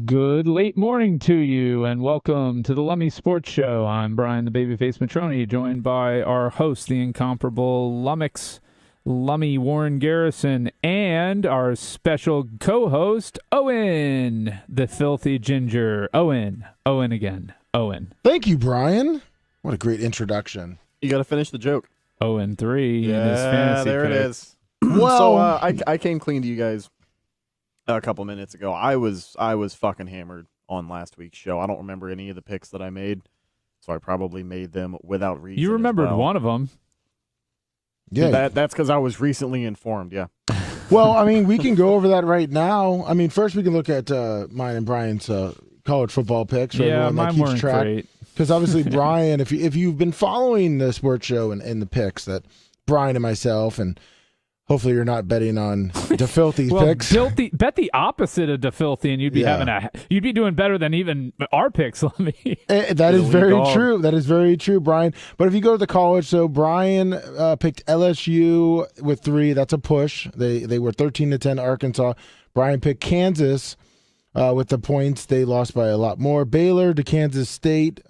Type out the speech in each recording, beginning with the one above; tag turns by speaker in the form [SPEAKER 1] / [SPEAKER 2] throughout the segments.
[SPEAKER 1] Good late morning to you, and welcome to the Lummy Sports Show. I'm Brian, the Babyface Matroni, joined by our host, the incomparable Lummix, Lummy Warren Garrison, and our special co-host, Owen, the Filthy Ginger. Owen again. Owen.
[SPEAKER 2] Thank you, Brian. What a great introduction.
[SPEAKER 3] You got to finish the joke.
[SPEAKER 1] 0-3 in his
[SPEAKER 3] Yeah,
[SPEAKER 1] fantasy
[SPEAKER 3] there it
[SPEAKER 1] pick.
[SPEAKER 3] is. So I came clean to you guys a couple minutes ago. I was fucking hammered on last week's show. I don't remember any of the picks that I made, so I probably made them without reason.
[SPEAKER 1] You remembered
[SPEAKER 3] as well.
[SPEAKER 1] one of them.
[SPEAKER 2] Yeah.
[SPEAKER 3] That's because I was recently informed. Yeah.
[SPEAKER 2] Well, I mean, we can go over that right now. I mean, first we can look at mine and Brian's college football picks. For
[SPEAKER 1] Yeah,
[SPEAKER 2] everyone that
[SPEAKER 1] mine
[SPEAKER 2] keeps
[SPEAKER 1] weren't
[SPEAKER 2] track.
[SPEAKER 1] great.
[SPEAKER 2] Because obviously, Brian, if you've been following the sports show and the picks that Brian and myself, and hopefully you're not betting on the filthy picks.
[SPEAKER 1] Bet the opposite of the filthy, and you'd be doing better than even our picks. Let me.
[SPEAKER 2] That is very true. That is very true, Brian. But if you go to the college, so Brian picked LSU with 3. That's a push. They were 13-10 Arkansas. Brian picked Kansas with the points. They lost by a lot more. Baylor to Kansas State.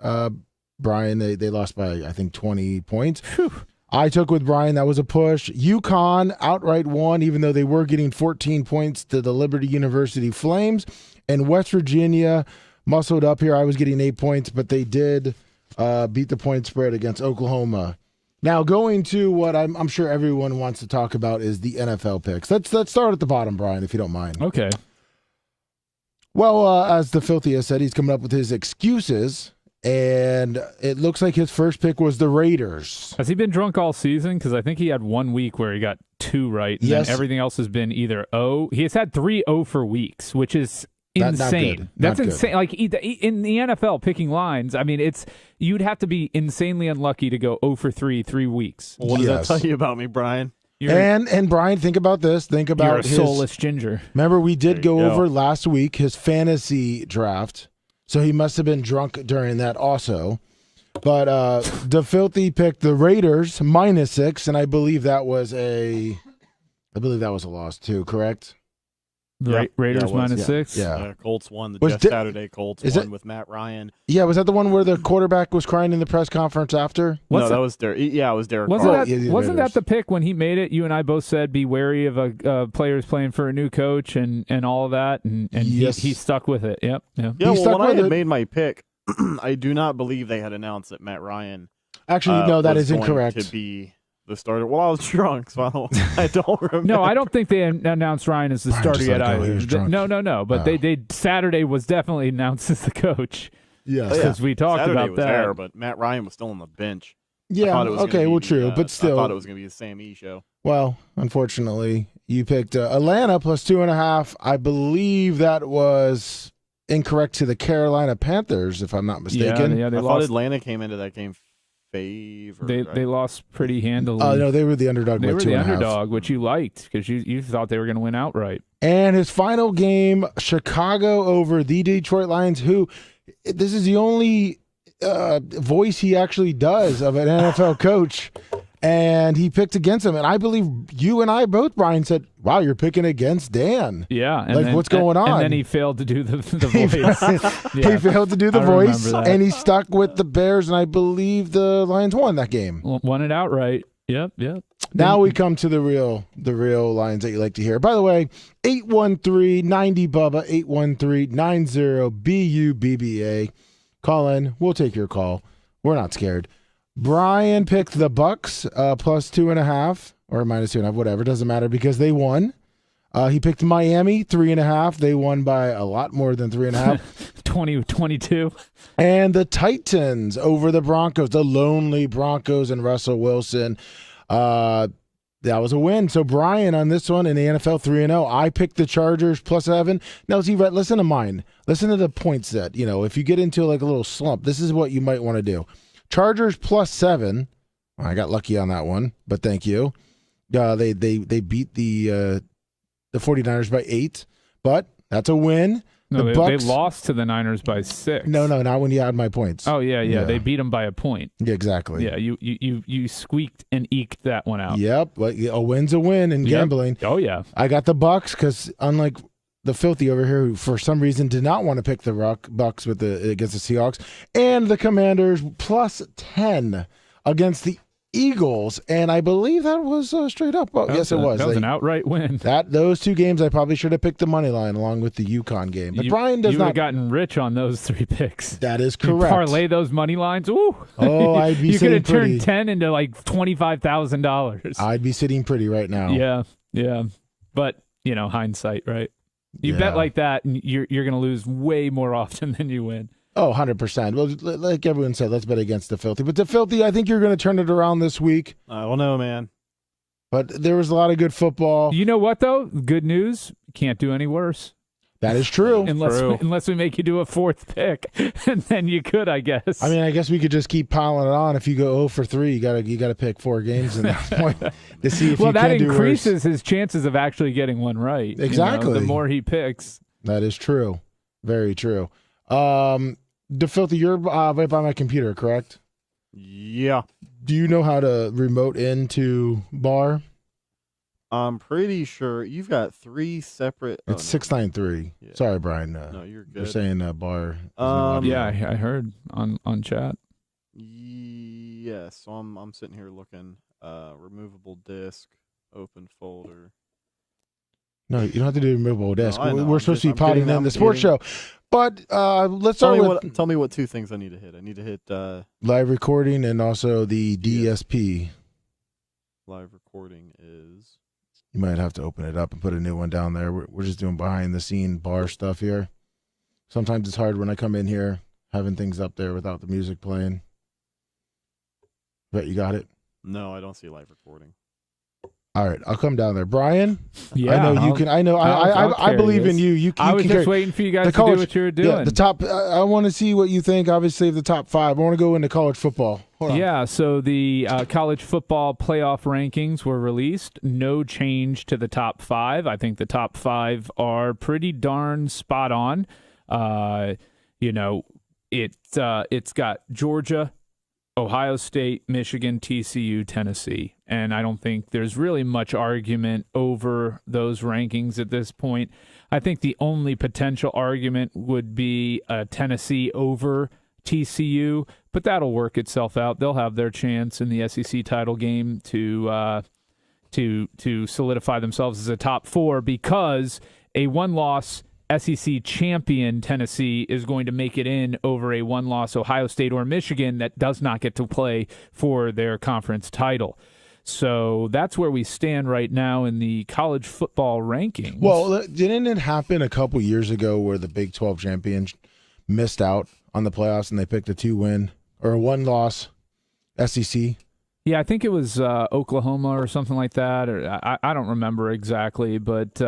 [SPEAKER 2] Brian, they lost by, I think, 20 points.
[SPEAKER 1] Whew.
[SPEAKER 2] I took with Brian. That was a push. UConn outright won, even though they were getting 14 points to the Liberty University Flames. And West Virginia muscled up here. I was getting 8 points, but they did beat the point spread against Oklahoma. Now, going to what I'm sure everyone wants to talk about is the NFL picks. Let's start at the bottom, Brian, if you don't mind.
[SPEAKER 1] Okay.
[SPEAKER 2] Well, as the Filthy has said, he's coming up with his excuses. And it looks like his first pick was the Raiders.
[SPEAKER 1] Has he been drunk all season? Because I think he had 1 week where he got 2 right, and
[SPEAKER 2] Yes.
[SPEAKER 1] then everything else has been either O. He has had 3 0 for weeks, which is insane.
[SPEAKER 2] Not good.
[SPEAKER 1] That's
[SPEAKER 2] Not good.
[SPEAKER 1] insane. Like in the NFL, picking lines. I mean, you'd have to be insanely unlucky to go 0 for 3 weeks.
[SPEAKER 3] Well, what does
[SPEAKER 2] Yes.
[SPEAKER 3] that tell you about me, Brian?
[SPEAKER 2] And Brian, think about this. Think
[SPEAKER 1] You're
[SPEAKER 2] about
[SPEAKER 1] a
[SPEAKER 2] his
[SPEAKER 1] soulless ginger.
[SPEAKER 2] Remember, we did
[SPEAKER 3] There you
[SPEAKER 2] go
[SPEAKER 3] go.
[SPEAKER 2] over last week his fantasy draft, so he must have been drunk during that also. But the Filthy picked the Raiders -6, and I believe that was a loss too. Correct?
[SPEAKER 3] Yep.
[SPEAKER 1] Raiders
[SPEAKER 3] Yeah, it was.
[SPEAKER 1] -6.
[SPEAKER 2] Yeah.
[SPEAKER 3] Colts won. The
[SPEAKER 2] Was
[SPEAKER 3] Jeff
[SPEAKER 2] Di-
[SPEAKER 3] Saturday Colts
[SPEAKER 2] is
[SPEAKER 3] won
[SPEAKER 2] it-
[SPEAKER 3] with Matt Ryan.
[SPEAKER 2] Yeah. Was that the one where the quarterback was crying in the press conference after?
[SPEAKER 1] What's
[SPEAKER 3] No,
[SPEAKER 1] it-
[SPEAKER 3] that was Derek. Yeah, it was Derek
[SPEAKER 1] Wasn't
[SPEAKER 3] Carr.
[SPEAKER 1] that
[SPEAKER 2] yeah, the
[SPEAKER 1] wasn't
[SPEAKER 2] Raiders.
[SPEAKER 1] that the pick when he made it? You and I both said be wary of players playing for a new coach and all of that, and
[SPEAKER 2] Yes.
[SPEAKER 1] he stuck with it. Yep.
[SPEAKER 3] Yeah,
[SPEAKER 2] He
[SPEAKER 3] well,
[SPEAKER 2] stuck
[SPEAKER 3] when I
[SPEAKER 2] with
[SPEAKER 3] had
[SPEAKER 2] it.
[SPEAKER 3] made my pick, I do not believe they had announced that Matt Ryan
[SPEAKER 2] Actually, no, that
[SPEAKER 3] was
[SPEAKER 2] is
[SPEAKER 3] going
[SPEAKER 2] incorrect.
[SPEAKER 3] to be the starter. Well, I was drunk, so I don't remember.
[SPEAKER 1] No, I don't think they announced Ryan as the
[SPEAKER 2] Brian
[SPEAKER 1] starter
[SPEAKER 2] just
[SPEAKER 1] yet
[SPEAKER 2] let it go. He
[SPEAKER 1] either.
[SPEAKER 2] was drunk.
[SPEAKER 1] No. But
[SPEAKER 2] Oh.
[SPEAKER 1] they Saturday was definitely announced as the coach.
[SPEAKER 2] Yes.
[SPEAKER 3] Oh, yeah.
[SPEAKER 1] Because we talked
[SPEAKER 3] Saturday
[SPEAKER 1] about
[SPEAKER 3] was
[SPEAKER 1] that.
[SPEAKER 3] there, but Matt Ryan was still on the bench. I
[SPEAKER 2] Yeah.
[SPEAKER 3] thought it was
[SPEAKER 2] Okay.
[SPEAKER 3] gonna
[SPEAKER 2] Well,
[SPEAKER 3] be,
[SPEAKER 2] true, but still.
[SPEAKER 3] I thought it was going to be the Sam E show.
[SPEAKER 2] Well, unfortunately, you picked Atlanta +2.5. I believe that was incorrect to the Carolina Panthers, if I'm not mistaken.
[SPEAKER 1] Yeah, they
[SPEAKER 3] I thought
[SPEAKER 1] lost.
[SPEAKER 3] Atlanta came into that game favored.
[SPEAKER 1] They
[SPEAKER 3] right?
[SPEAKER 1] lost pretty handily.
[SPEAKER 2] No, they were the underdog
[SPEAKER 1] They
[SPEAKER 2] by
[SPEAKER 1] were
[SPEAKER 2] 2.5.
[SPEAKER 1] the underdog, which you liked because you thought they were going to win outright.
[SPEAKER 2] And his final game, Chicago over the Detroit Lions, who this is the only voice he actually does of an NFL coach. And he picked against him. And I believe you and I both, Brian, said, wow, you're picking against Dan.
[SPEAKER 1] Yeah, and
[SPEAKER 2] Like,
[SPEAKER 1] then,
[SPEAKER 2] what's going on?
[SPEAKER 1] And then he failed to do the
[SPEAKER 2] He
[SPEAKER 1] voice.
[SPEAKER 2] He
[SPEAKER 1] Yeah.
[SPEAKER 2] failed to do the
[SPEAKER 1] I
[SPEAKER 2] voice,
[SPEAKER 1] remember that.
[SPEAKER 2] and he stuck with the Bears, and I believe the Lions won that game.
[SPEAKER 1] Won it outright. Yep.
[SPEAKER 2] Now we come to the real lines that you like to hear. By the way, 813-90 Bubba, 813-90-BUBBA. Call in. We'll take your call. We're not scared. Brian picked the Bucks +2.5 or -2.5, whatever. Doesn't matter because they won. He picked Miami 3.5. They won by a lot more than 3.5.
[SPEAKER 1] 20-22.
[SPEAKER 2] And the Titans over the Broncos, the lonely Broncos and Russell Wilson. That was a win. So Brian on this one in the NFL 3-0. I picked the Chargers +7. Now, see, Rhett, listen to mine. Listen to the points that, if you get into like a little slump, this is what you might want to do. Chargers +7. I got lucky on that one, but thank you. They beat the 49ers by 8, but that's a win.
[SPEAKER 1] No,
[SPEAKER 2] The
[SPEAKER 1] they
[SPEAKER 2] Bucks-
[SPEAKER 1] lost to the Niners by 6.
[SPEAKER 2] No, not when you add my points.
[SPEAKER 1] Oh yeah.
[SPEAKER 2] Yeah.
[SPEAKER 1] They beat them by a point.
[SPEAKER 2] Yeah, exactly.
[SPEAKER 1] Yeah, you squeaked and eked that one out.
[SPEAKER 2] Yep, but a win's a win in
[SPEAKER 1] Yep.
[SPEAKER 2] gambling.
[SPEAKER 1] Oh yeah.
[SPEAKER 2] I got the Bucks because unlike the filthy over here, who for some reason did not want to pick the Bucks against the Seahawks, and the Commanders +10 against the Eagles, and I believe that was straight up. Oh, yes, it was.
[SPEAKER 1] That was an outright win.
[SPEAKER 2] Those two games, I probably should have picked the money line along with the UConn game. But Brian does
[SPEAKER 1] you
[SPEAKER 2] not.
[SPEAKER 1] You would have gotten rich on those 3 picks.
[SPEAKER 2] That is
[SPEAKER 1] You
[SPEAKER 2] correct.
[SPEAKER 1] parlay those money lines. Ooh.
[SPEAKER 2] Oh, I'd be
[SPEAKER 1] you could
[SPEAKER 2] sitting
[SPEAKER 1] have turned
[SPEAKER 2] pretty.
[SPEAKER 1] 10 into like $25,000.
[SPEAKER 2] I'd be sitting pretty right now.
[SPEAKER 1] Yeah. But hindsight, right? You
[SPEAKER 2] Yeah.
[SPEAKER 1] bet like that, and you're going to lose way more often than you win.
[SPEAKER 2] Oh, 100%. Well, like everyone said, let's bet against the filthy. But the filthy, I think you're going to turn it around this week.
[SPEAKER 3] I don't know, man.
[SPEAKER 2] But there was a lot of good football.
[SPEAKER 1] You know what, though? Good news. Can't do any worse.
[SPEAKER 2] That is true.
[SPEAKER 1] Unless we make you do a 4th pick, and then you could, I guess.
[SPEAKER 2] I mean, I guess we could just keep piling it on. If you go 0 for 3, you got to pick 4 games at that point to see if you
[SPEAKER 1] that
[SPEAKER 2] can do worse.
[SPEAKER 1] increases his chances of actually getting one right.
[SPEAKER 2] Exactly.
[SPEAKER 1] The more he picks.
[SPEAKER 2] That is true. Very true. The filthy, you're right by my computer, correct?
[SPEAKER 3] Yeah.
[SPEAKER 2] Do you know how to remote into bar?
[SPEAKER 3] I'm pretty sure you've got 3 separate.
[SPEAKER 2] It's 693.
[SPEAKER 3] Yeah.
[SPEAKER 2] Sorry, Brian.
[SPEAKER 3] No, you're good.
[SPEAKER 2] You're saying bar.
[SPEAKER 1] Yeah, I heard on chat.
[SPEAKER 3] Yes. So I'm sitting here looking. Removable disk, open folder.
[SPEAKER 2] No, you don't have to do removable disk.
[SPEAKER 3] I know.
[SPEAKER 2] We're supposed to be potting in the sports show. But let's start with...
[SPEAKER 3] Tell me what 2 things I need to hit. I need to hit
[SPEAKER 2] live recording and also the DSP.
[SPEAKER 3] Live recording is...
[SPEAKER 2] You might have to open it up and put a new one down there. We're just doing behind-the-scene bar stuff here. Sometimes it's hard when I come in here having things up there without the music playing. Bet you got it?
[SPEAKER 3] No, I don't see live recording.
[SPEAKER 2] All right, I'll come down there. Brian,
[SPEAKER 1] Yeah,
[SPEAKER 2] I know you can. I know. I believe in you. You
[SPEAKER 1] I was
[SPEAKER 2] can
[SPEAKER 1] just
[SPEAKER 2] carry
[SPEAKER 1] waiting for you guys to do what you were doing.
[SPEAKER 2] Yeah, the top. I want to see what you think. Obviously, of the top 5. I want to go into college football. Hold on.
[SPEAKER 1] Yeah, so the college football playoff rankings were released. No change to the top 5. I think the top 5 are pretty darn spot on. It's got Georgia, Ohio State, Michigan, TCU, Tennessee. And I don't think there's really much argument over those rankings at this point. I think the only potential argument would be Tennessee over TCU, but that'll work itself out. They'll have their chance in the SEC title game to solidify themselves as a top 4 because a 1-loss SEC champion Tennessee is going to make it in over a 1-loss Ohio State or Michigan that does not get to play for their conference title. So that's where we stand right now in the college football rankings.
[SPEAKER 2] Well, didn't it happen a couple years ago where the Big 12 champions missed out on the playoffs and they picked a 2-win or a 1-loss SEC?
[SPEAKER 1] Yeah, I think it was Oklahoma or something like that. Or I don't remember exactly, but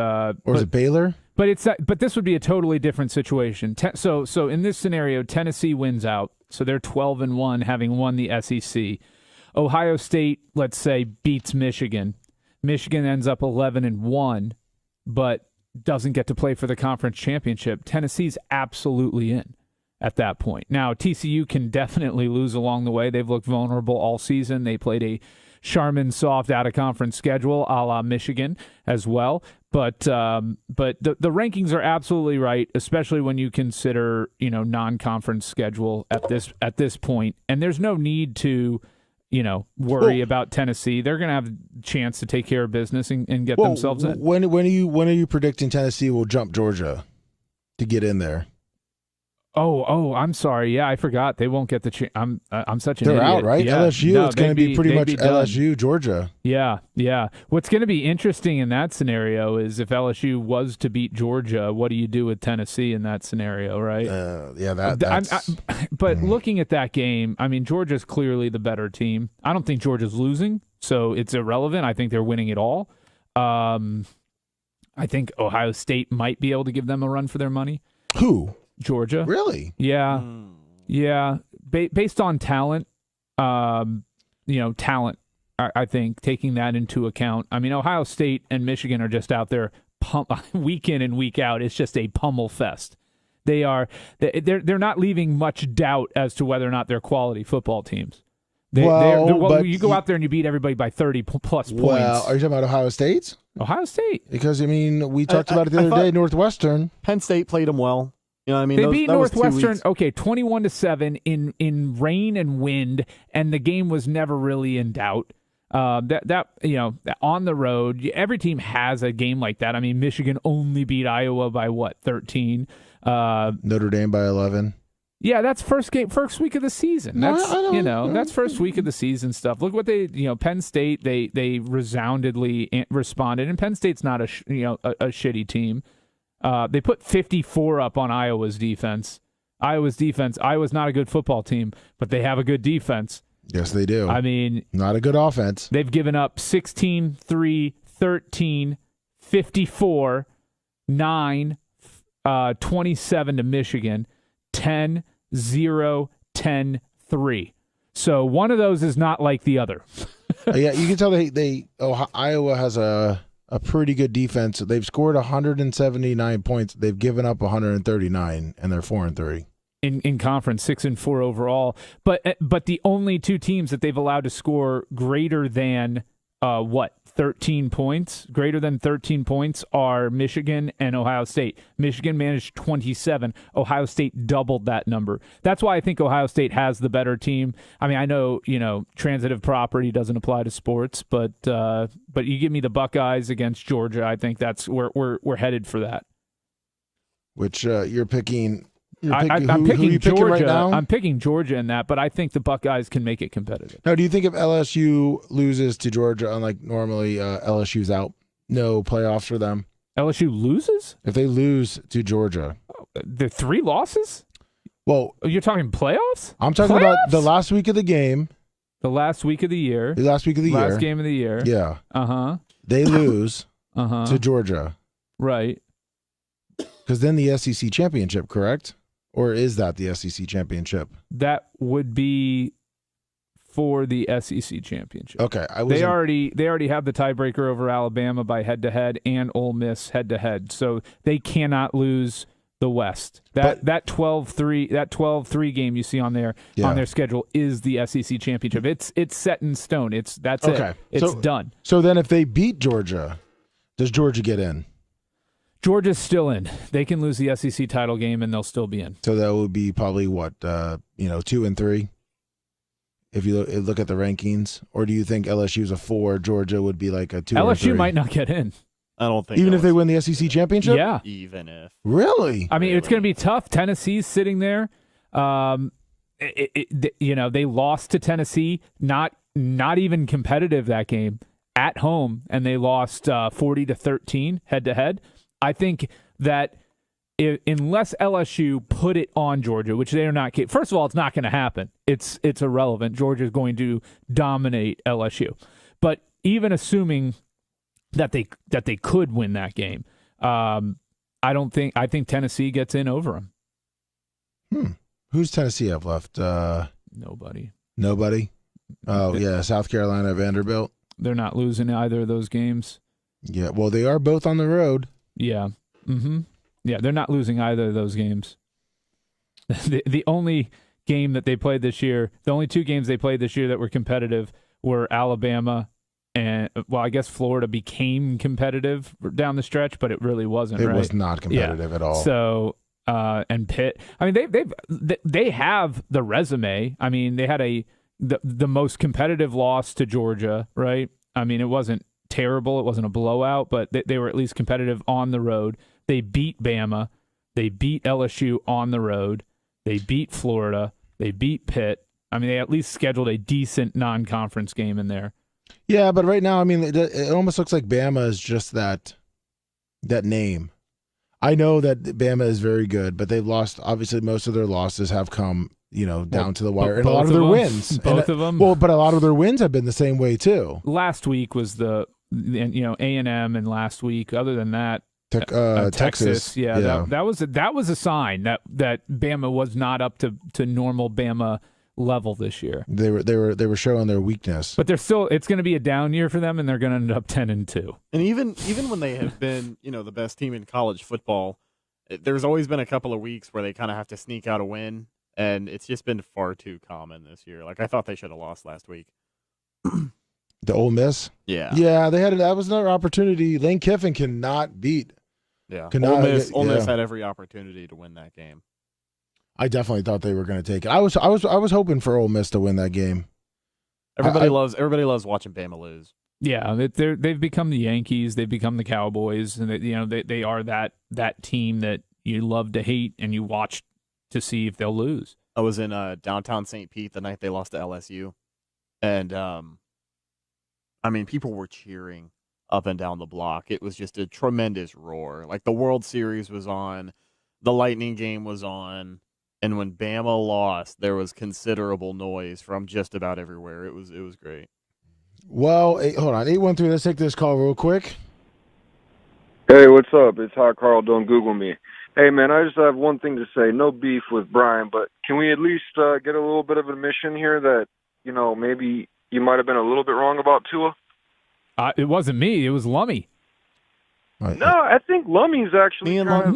[SPEAKER 2] was it Baylor?
[SPEAKER 1] But this would be a totally different situation. So in this scenario, Tennessee wins out, so they're 12-1, having won the SEC. Ohio State, let's say, beats Michigan. Michigan ends up 11-1, but doesn't get to play for the conference championship. Tennessee's absolutely in at that point. Now, TCU can definitely lose along the way. They've looked vulnerable all season. They played a Charmin soft out-of-conference schedule a la Michigan as well. But the rankings are absolutely right, especially when you consider non-conference schedule at this point. And there's no need to worry about Tennessee. They're going to have a chance to take care of business and get themselves in.
[SPEAKER 2] When are you predicting Tennessee will jump Georgia to get in there?
[SPEAKER 1] Oh, I'm sorry. Yeah, I forgot. They won't get the chance. I'm such an idiot.
[SPEAKER 2] They're out, right?
[SPEAKER 1] Yeah.
[SPEAKER 2] LSU,
[SPEAKER 1] No,
[SPEAKER 2] it's going to be pretty much LSU, Georgia.
[SPEAKER 1] Yeah. What's going to be interesting in that scenario is if LSU was to beat Georgia, what do you do with Tennessee in that scenario, right? But looking at that game, I mean, Georgia's clearly the better team. I don't think Georgia's losing, so it's irrelevant. I think they're winning it all. I think Ohio State might be able to give them a run for their money.
[SPEAKER 2] Who?
[SPEAKER 1] Georgia.
[SPEAKER 2] Really?
[SPEAKER 1] Yeah. Yeah. Based on talent, talent, I think, taking that into account. I mean, Ohio State and Michigan are just out there week in and week out. It's just a pummel fest. They're not leaving much doubt as to whether or not they're quality football teams. You go out there and you beat everybody by 30 plus points.
[SPEAKER 2] Well, are you talking about Ohio State?
[SPEAKER 1] Ohio State.
[SPEAKER 2] Because, I mean, we talked about it the other day, Northwestern.
[SPEAKER 3] Penn State played them well. You know what I mean?
[SPEAKER 1] They beat Northwestern, 21-7 in rain and wind, and the game was never really in doubt. On the road, every team has a game like that. I mean, Michigan only beat Iowa by 13?
[SPEAKER 2] Notre Dame by 11.
[SPEAKER 1] Yeah, that's first week of the season. That's first week of the season stuff. Look what Penn State, they resoundingly responded, and Penn State's not a shitty team. They put 54 up on Iowa's defense. Iowa's not a good football team, but they have a good defense.
[SPEAKER 2] Yes, they do.
[SPEAKER 1] I mean,
[SPEAKER 2] not a good offense.
[SPEAKER 1] They've given up 16, 3, 13, 54, 9, 27 to Michigan, 10, 0, 10, 3. So one of those is not like the other.
[SPEAKER 2] Yeah, you can tell Iowa has a pretty good defense. They've scored 179 points. They've given up 139, and they're 4-3.
[SPEAKER 1] In conference, 6-4 overall. But the only two teams that they've allowed to score greater than 13 points? Greater than 13 points are Michigan and Ohio State. Michigan managed 27. Ohio State doubled that number. That's why I think Ohio State has the better team. I mean, I know, transitive property doesn't apply to sports, but you give me the Buckeyes against Georgia, I think that's we're headed for that.
[SPEAKER 2] Which you're picking.
[SPEAKER 1] I'm picking Georgia.
[SPEAKER 2] Right now?
[SPEAKER 1] I'm picking Georgia in that, but I think the Buckeyes can make it competitive.
[SPEAKER 2] Now, do you think if LSU loses to Georgia, unlike normally LSU's out, no playoffs for them?
[SPEAKER 1] LSU loses?
[SPEAKER 2] If they lose to Georgia.
[SPEAKER 1] The 3 losses?
[SPEAKER 2] Well,
[SPEAKER 1] you're talking playoffs?
[SPEAKER 2] I'm talking about the last week of the game.
[SPEAKER 1] The last week of the year.
[SPEAKER 2] Last
[SPEAKER 1] game of the year.
[SPEAKER 2] Yeah.
[SPEAKER 1] Uh-huh.
[SPEAKER 2] They lose to Georgia.
[SPEAKER 1] Right.
[SPEAKER 2] Because then the SEC championship, correct? Or is that the SEC championship?
[SPEAKER 1] That would be for the SEC championship.
[SPEAKER 2] Okay,
[SPEAKER 1] they already have the tiebreaker over Alabama by head-to-head and Ole Miss head-to-head, so they cannot lose the West. That 12-3 game you see on their schedule is the SEC championship. It's set in stone. That's
[SPEAKER 2] okay.
[SPEAKER 1] It. It's done.
[SPEAKER 2] So then, if they beat Georgia, does Georgia get in?
[SPEAKER 1] Georgia's still in. They can lose the SEC title game and they'll still be in.
[SPEAKER 2] So that would be probably 2 and 3 if you look at the rankings, or do you think LSU's a 4, Georgia would be like a 2?
[SPEAKER 1] LSU might not get in.
[SPEAKER 3] I don't think
[SPEAKER 2] even if they win the SEC championship.
[SPEAKER 1] Yeah,
[SPEAKER 3] even if
[SPEAKER 2] really.
[SPEAKER 1] I mean, it's going to be tough. Tennessee's sitting there. They lost to Tennessee. Not even competitive that game at home, and they lost 40-13 head-to-head. I think that unless LSU put it on Georgia, which they are not, first of all, it's not going to happen. It's irrelevant. Georgia is going to dominate LSU. But even assuming that they could win that game, I think Tennessee gets in over them.
[SPEAKER 2] Who's Tennessee have left?
[SPEAKER 1] Nobody.
[SPEAKER 2] Oh yeah, South Carolina, Vanderbilt.
[SPEAKER 1] They're not losing either of those games.
[SPEAKER 2] Yeah, well, they are both on the road.
[SPEAKER 1] Yeah. Mm-hmm. Yeah, they're not losing either of those games. The only game that they played this year, the only 2 games they played this year that were competitive were Alabama and, I guess Florida became competitive down the stretch, but it really wasn't.
[SPEAKER 2] It was not competitive at all.
[SPEAKER 1] So, and Pitt. I mean, they have the resume. I mean, they had the most competitive loss to Georgia, right? I mean, it wasn't terrible. It wasn't a blowout, but they were at least competitive on the road. They beat Bama. They beat LSU on the road. They beat Florida. They beat Pitt. I mean, they at least scheduled a decent non-conference game in there.
[SPEAKER 2] Yeah, but right now, I mean, it almost looks like Bama is just that name. I know that Bama is very good, but they've lost. Obviously, most of their losses have come, down to the wire, and a lot of their wins.
[SPEAKER 1] Both of them.
[SPEAKER 2] Well, but a lot of their wins have been the same way too.
[SPEAKER 1] Last week was A&M, and last week, other than that,
[SPEAKER 2] Texas.
[SPEAKER 1] Yeah. That was a sign that Bama was not up to normal Bama level this year.
[SPEAKER 2] They were showing their weakness.
[SPEAKER 1] But it's going to be a down year for them, and they're going to end up 10-2.
[SPEAKER 3] And even when they have been, the best team in college football, there's always been a couple of weeks where they kind of have to sneak out a win, and it's just been far too common this year. Like, I thought they should have lost last week.
[SPEAKER 2] The Ole Miss?
[SPEAKER 3] Yeah.
[SPEAKER 2] Yeah, that was another opportunity. Lane Kiffin cannot beat.
[SPEAKER 3] Yeah.
[SPEAKER 2] Cannot,
[SPEAKER 3] Ole Miss had every opportunity to win that game.
[SPEAKER 2] I definitely thought they were going to take it. I was hoping for Ole Miss to win that game.
[SPEAKER 3] Everybody loves watching Bama lose.
[SPEAKER 1] Yeah, they've become the Yankees. They've become the Cowboys, and they are that team that you love to hate and you watch to see if they'll lose.
[SPEAKER 3] I was in downtown St. Pete the night they lost to LSU, and people were cheering up and down the block. It was just a tremendous roar. Like, the World Series was on, the Lightning game was on, and when Bama lost, there was considerable noise from just about everywhere. It was great.
[SPEAKER 2] Well, hold on. 813, let's take this call real quick.
[SPEAKER 4] Hey, what's up? It's Hot Carl. Don't Google me. Hey, man, I just have one thing to say. No beef with Brian, but can we at least get a little bit of admission here that, maybe you might have been a little bit wrong about Tua?
[SPEAKER 1] It wasn't me. It was Lummy.
[SPEAKER 4] No, I think Lummy's actually.
[SPEAKER 1] No, sir.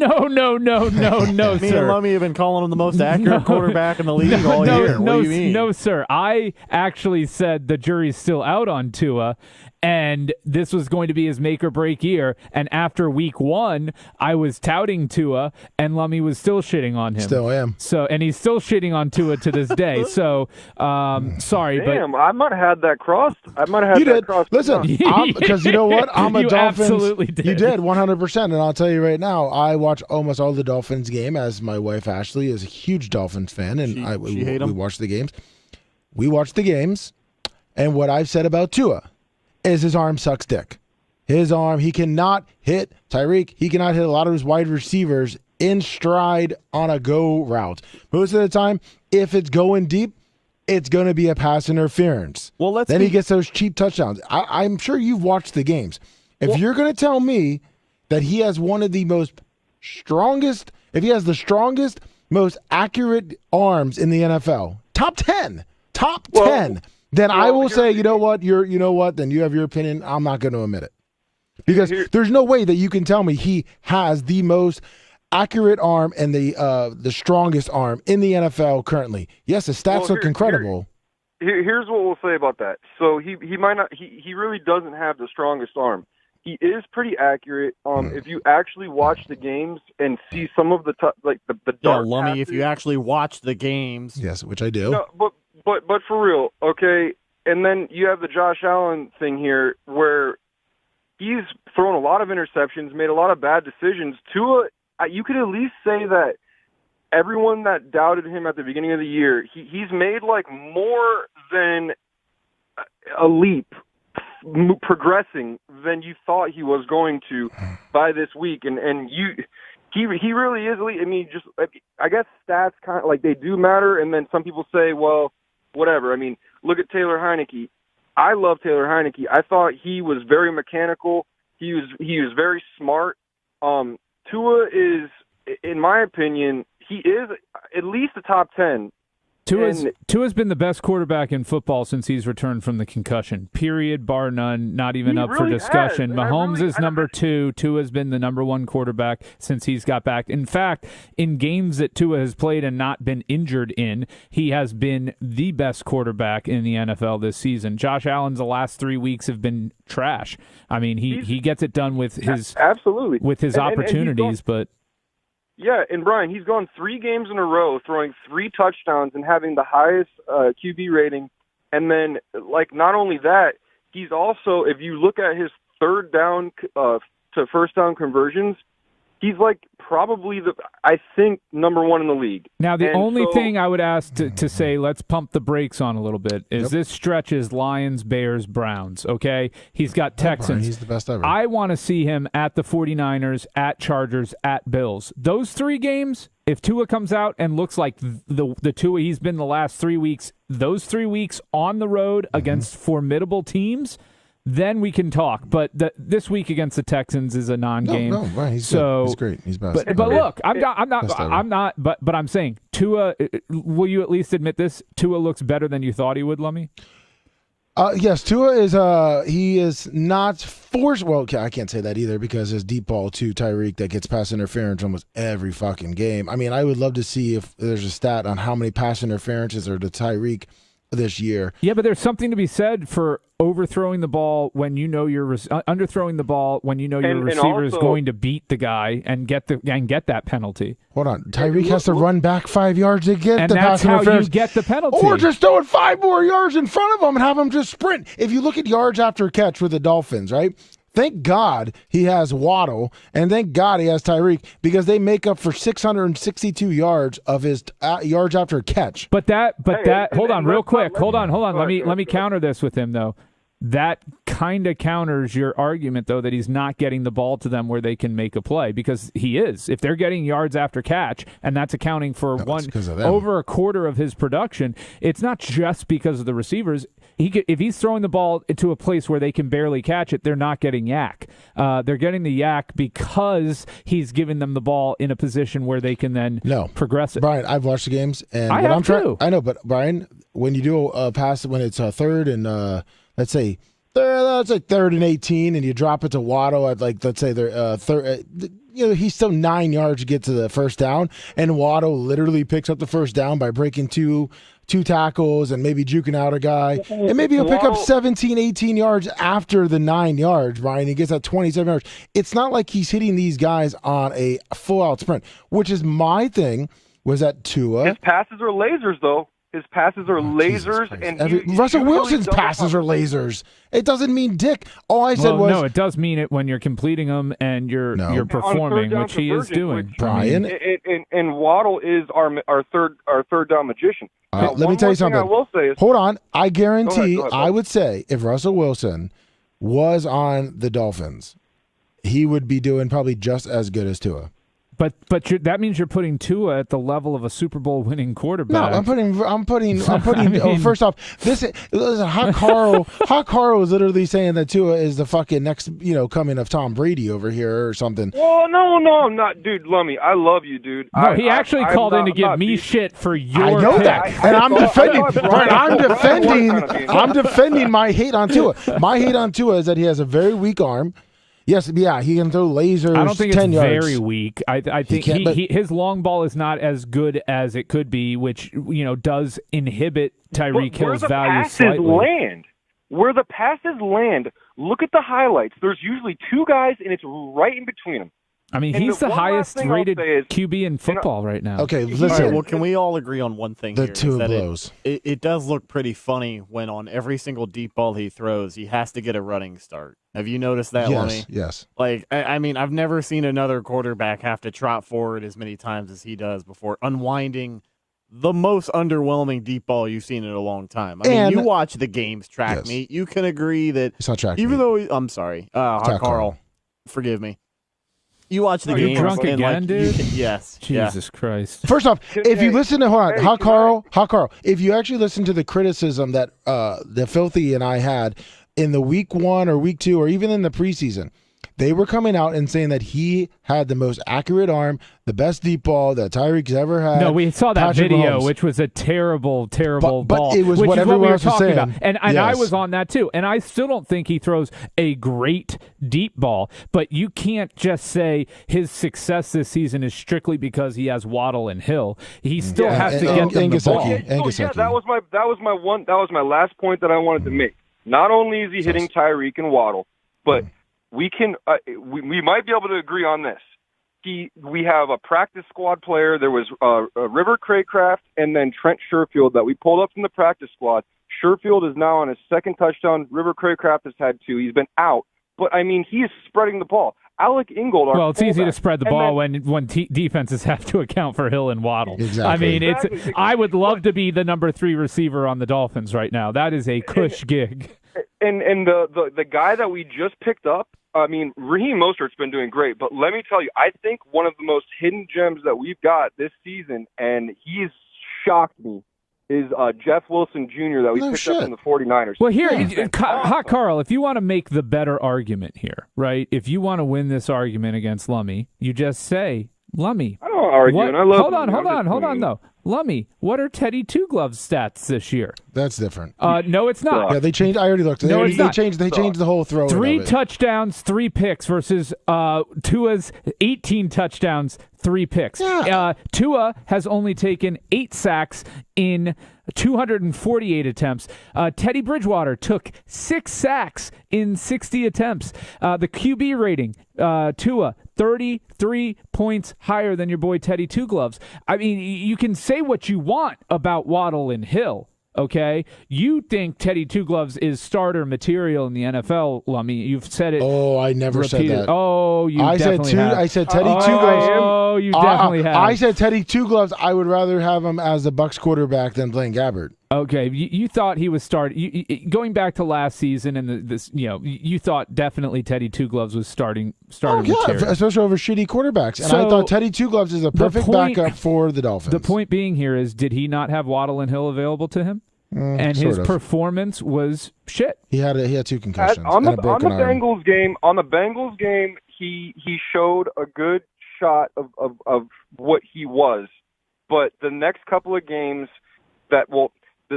[SPEAKER 3] Me and Lummy have been calling him the most accurate quarterback in the league all year. What do you mean?
[SPEAKER 1] No, sir. I actually said the jury's still out on Tua, and this was going to be his make or break year. And after week 1, I was touting Tua, and Lummy was still shitting on him.
[SPEAKER 2] Still am.
[SPEAKER 1] So, and he's still shitting on Tua to this day. So, sorry,
[SPEAKER 4] Damn, I might have had that crossed. I might have had that crossed.
[SPEAKER 2] Listen, because you know what? I'm a
[SPEAKER 1] You
[SPEAKER 2] Dolphins.
[SPEAKER 1] absolutely did.
[SPEAKER 2] You did 100%, and I'll tell you right now, I watch almost all the Dolphins game. As my wife Ashley is a huge Dolphins fan, and we watch the games. We watch the games, and what I've said about Tua is his arm sucks dick. His arm, he cannot hit Tyreek. He cannot hit a lot of his wide receivers in stride on a go route. Most of the time, if it's going deep, it's going to be a pass interference.
[SPEAKER 3] Well,
[SPEAKER 2] he gets those cheap touchdowns. I'm sure you've watched the games. If you're going to tell me that he has one of the strongest, most accurate arms in the NFL, top 10, then I will say, you know what, then you have your opinion. I'm not going to admit it. Because there's no way that you can tell me he has the most accurate arm and the strongest arm in the NFL currently. Yes, the stats look incredible.
[SPEAKER 4] Here's what we'll say about that. So he might not. He really doesn't have the strongest arm. He is pretty accurate. If you actually watch the games and see some of the dark
[SPEAKER 3] Lummy,
[SPEAKER 4] passes,
[SPEAKER 3] if you actually watch the games,
[SPEAKER 2] yes, which I do.
[SPEAKER 4] No, but for real, okay. And then you have the Josh Allen thing here, where he's thrown a lot of interceptions, made a lot of bad decisions. Tua, you could at least say that everyone that doubted him at the beginning of the year, he's made more than a leap progressing than you thought he was going to by this week, and he really is elite. I mean, just I guess stats kind of they do matter, and then some people say, well, whatever. I mean, look at Taylor Heineke. I love Taylor Heineke. I thought he was very mechanical. He was very smart. Tua is, in my opinion, he is at least a top 10.
[SPEAKER 1] Tua's been the best quarterback in football since he's returned from the concussion. Period, bar none, not even up for discussion. Mahomes is number 2. Tua's been the number 1 quarterback since he's got back. In fact, in games that Tua has played and not been injured in, he has been the best quarterback in the NFL this season. Josh Allen's the last 3 weeks have been trash. I mean, he gets it done with his
[SPEAKER 4] absolutely
[SPEAKER 1] with his opportunities, but.
[SPEAKER 4] Yeah, and Brian, he's gone 3 games in a row throwing 3 touchdowns and having the highest QB rating. And then, not only that, he's also, if you look at his third down to first down conversions, he's probably I think number 1 in the league.
[SPEAKER 1] Now, the only thing I would ask to say, let's pump the brakes on a little bit, is this stretches Lions, Bears, Browns, okay? He's got Texans.
[SPEAKER 2] He's the best ever.
[SPEAKER 1] I want to see him at the 49ers, at Chargers, at Bills. Those 3 games, if Tua comes out and looks like the Tua he's been the last 3 weeks, those 3 weeks on the road against formidable teams, then we can talk. But this week against the Texans is a non-game.
[SPEAKER 2] No, right. He's good. He's great. He's best.
[SPEAKER 1] But look, But I'm saying Tua. Will you at least admit this? Tua looks better than you thought he would, Lummy.
[SPEAKER 2] Yes, Tua is he is not forced. Well, okay, I can't say that either because his deep ball to Tyreek that gets pass interference almost every fucking game. I mean, I would love to see if there's a stat on how many pass interferences are to Tyreek this year.
[SPEAKER 1] Yeah, but there's something to be said for overthrowing the ball when you know you're underthrowing the ball when you know your receiver is going to beat the guy and get that penalty.
[SPEAKER 2] Hold on, Tyreek has to run back 5 yards to get the pass interference.
[SPEAKER 1] And that's how you get the penalty.
[SPEAKER 2] Or just throw it 5 more yards in front of him and have him just sprint. If you look at yards after catch with the Dolphins, right? Thank God he has Waddle, and thank God he has Tyreek because they make up for 662 yards of his yards after catch.
[SPEAKER 1] Hold on, real quick. Hold on. Let me counter this with him though. That kind of counters your argument, though, that he's not getting the ball to them where they can make a play because he is. If they're getting yards after catch, and that's accounting for over a quarter of his production, it's not just because of the receivers. If he's throwing the ball into a place where they can barely catch it, they're not getting yak. They're getting the yak because he's giving them the ball in a position where they can then progress it.
[SPEAKER 2] Brian, I've watched the games, and
[SPEAKER 1] I have too.
[SPEAKER 2] I know, but Brian, when you do a pass when it's a third and let's say 3rd and 18, and you drop it to Waddle at let's say they're third. He's still 9 yards to get to the first down, and Waddle literally picks up the first down by breaking two tackles and maybe juking out a guy, and maybe he'll pick up 17, 18 yards after the 9 yards. Brian, he gets that 27 yards. It's not like he's hitting these guys on a full-out sprint, which is my thing. Was that Tua?
[SPEAKER 4] His passes are lasers, though. His passes are lasers, and
[SPEAKER 2] Russell Wilson's passes are lasers. It doesn't mean dick. All I said was
[SPEAKER 1] no. It does mean it when you're completing them and you're performing, which he is doing.
[SPEAKER 2] Brian,
[SPEAKER 4] and Waddle is our third down magician.
[SPEAKER 2] Let me tell you something.
[SPEAKER 4] I will say is,
[SPEAKER 2] hold on. I guarantee.
[SPEAKER 4] Go ahead.
[SPEAKER 2] I would say if Russell Wilson was on the Dolphins, he would be doing probably just as good as Tua.
[SPEAKER 1] But that means you're putting Tua at the level of a Super Bowl winning quarterback.
[SPEAKER 2] No, I'm putting. First off, Hot Carl is literally saying that Tua is the fucking next, coming of Tom Brady over here or something.
[SPEAKER 4] Well, no, I'm not, dude. Lummy, I love you, dude.
[SPEAKER 1] No, he actually called in to give me shit for your.
[SPEAKER 2] I know that, and I'm defending. I'm defending my hate on Tua. My hate on Tua is that he has a very weak arm. Yes, yeah, he can throw lasers.
[SPEAKER 1] I don't think
[SPEAKER 2] 10
[SPEAKER 1] it's
[SPEAKER 2] yards.
[SPEAKER 1] very weak. I think his long ball is not as good as it could be, which does inhibit Tyreek Hill's value slightly.
[SPEAKER 4] Where the passes land, look at the highlights. There's usually two guys, and it's right in between them.
[SPEAKER 1] I mean, he's the highest rated QB in football right now.
[SPEAKER 2] Okay, listen.
[SPEAKER 3] Right, well, can we all agree on one thing?
[SPEAKER 2] The two blows.
[SPEAKER 3] It does look pretty funny when on every single deep ball he throws, he has to get a running start. Have you noticed that, Lummy?
[SPEAKER 2] Yes.
[SPEAKER 3] Like, I mean, I've never seen another quarterback have to trot forward as many times as he does before unwinding the most underwhelming deep ball you've seen in a long time. I mean, you watch the games track meet. You can agree that
[SPEAKER 2] it's not track
[SPEAKER 3] even
[SPEAKER 2] meet.
[SPEAKER 3] though I'm sorry, Carl, forgive me. You watch the game.
[SPEAKER 1] You drunk again, dude?
[SPEAKER 3] Yes.
[SPEAKER 1] Jesus Christ.
[SPEAKER 2] First off, if you listen to Hot Carl, if you actually listen to the criticism that the Filthy and I had in the week 1 or week 2 or even in the preseason, they were coming out and saying that he had the most accurate arm, the best deep ball that Tyreek's ever had.
[SPEAKER 1] No, we saw that video, which was a terrible ball.
[SPEAKER 2] But it was
[SPEAKER 1] which
[SPEAKER 2] what
[SPEAKER 1] is
[SPEAKER 2] everyone
[SPEAKER 1] we were
[SPEAKER 2] else was
[SPEAKER 1] talking
[SPEAKER 2] saying.
[SPEAKER 1] about. And I was on that too. And I still don't think he throws a great deep ball. But you can't just say his success this season is strictly because he has Waddle and Hill. He still has to get them the ball.
[SPEAKER 4] That was my last point that I wanted to make. Not only is he hitting Tyreek and Waddle, but we might be able to agree on this. We have a practice squad player. There was River Craycraft and then Trent Sherfield that we pulled up from the practice squad. Sherfield is now on his second touchdown. River Craycraft has had 2. He's been out. But, I mean, he is spreading the ball. Alec Ingold,
[SPEAKER 1] well, it's easy to spread the ball when defenses have to account for Hill and Waddle.
[SPEAKER 2] Exactly.
[SPEAKER 1] I mean, I would love to be the number 3 receiver on the Dolphins right now. That is a cush gig.
[SPEAKER 4] And the guy that we just picked up, I mean, Raheem Mostert's been doing great, but let me tell you, I think one of the most hidden gems that we've got this season, and he's shocked me, is Jeff Wilson Jr. that we picked up from the 49ers.
[SPEAKER 1] Well, here, Hot Carl, if you want to make the better argument here, right, if you want to win this argument against Lummy, you just say, Lummy.
[SPEAKER 4] I don't argue, and I love
[SPEAKER 1] Hold on, though. Lummy, what are Teddy Two Gloves stats this year?
[SPEAKER 2] That's different.
[SPEAKER 1] No, it's not.
[SPEAKER 2] Yeah, they changed. I already looked.
[SPEAKER 1] No, it's
[SPEAKER 2] They
[SPEAKER 1] not.
[SPEAKER 2] changed the whole throw.
[SPEAKER 1] 3 touchdowns, 3 picks versus Tua's 18 touchdowns, 3 picks.
[SPEAKER 2] Yeah.
[SPEAKER 1] Tua has only taken 8 sacks in 248 attempts. Teddy Bridgewater took 6 sacks in 60 attempts. The QB rating, Tua, 33 points higher than your boy Teddy Two Gloves. I mean, you can say what you want about Waddle and Hill. Okay, you think Teddy Two Gloves is starter material in the NFL, Lummy? You've said it.
[SPEAKER 2] Oh, I never said that.
[SPEAKER 1] Oh, you
[SPEAKER 2] I
[SPEAKER 1] definitely
[SPEAKER 2] said
[SPEAKER 1] have.
[SPEAKER 2] I said Teddy Two Gloves.
[SPEAKER 1] Oh, you definitely have.
[SPEAKER 2] I said Teddy Two Gloves. I would rather have him as the Bucs quarterback than Blaine Gabbert.
[SPEAKER 1] Okay, you thought he was starting. Going back to last season and this, you thought definitely Teddy Two Gloves was starting material.
[SPEAKER 2] Especially over shitty quarterbacks. And
[SPEAKER 1] So,
[SPEAKER 2] I thought Teddy Two Gloves is a perfect backup for the Dolphins.
[SPEAKER 1] The point being here is, did he not have Waddle and Hill available to him? And his performance was shit.
[SPEAKER 2] He had 2 concussions
[SPEAKER 4] On
[SPEAKER 2] and a broken arm.
[SPEAKER 4] On the Bengals game, he showed a good shot of what he was. But the next couple of games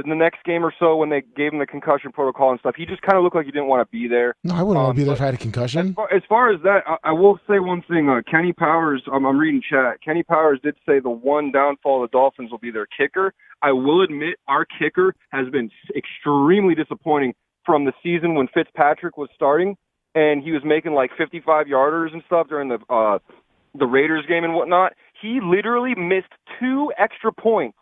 [SPEAKER 4] the next game or so when they gave him the concussion protocol and stuff, he just kind of looked like he didn't want to be there.
[SPEAKER 2] No, I wouldn't want to be there if I had a concussion.
[SPEAKER 4] As far as that, I will say one thing. Kenny Powers, I'm reading chat. Kenny Powers did say the one downfall of the Dolphins will be their kicker. I will admit our kicker has been extremely disappointing from the season when Fitzpatrick was starting and he was making like 55-yarders and stuff during the Raiders game and whatnot. He literally missed 2 extra points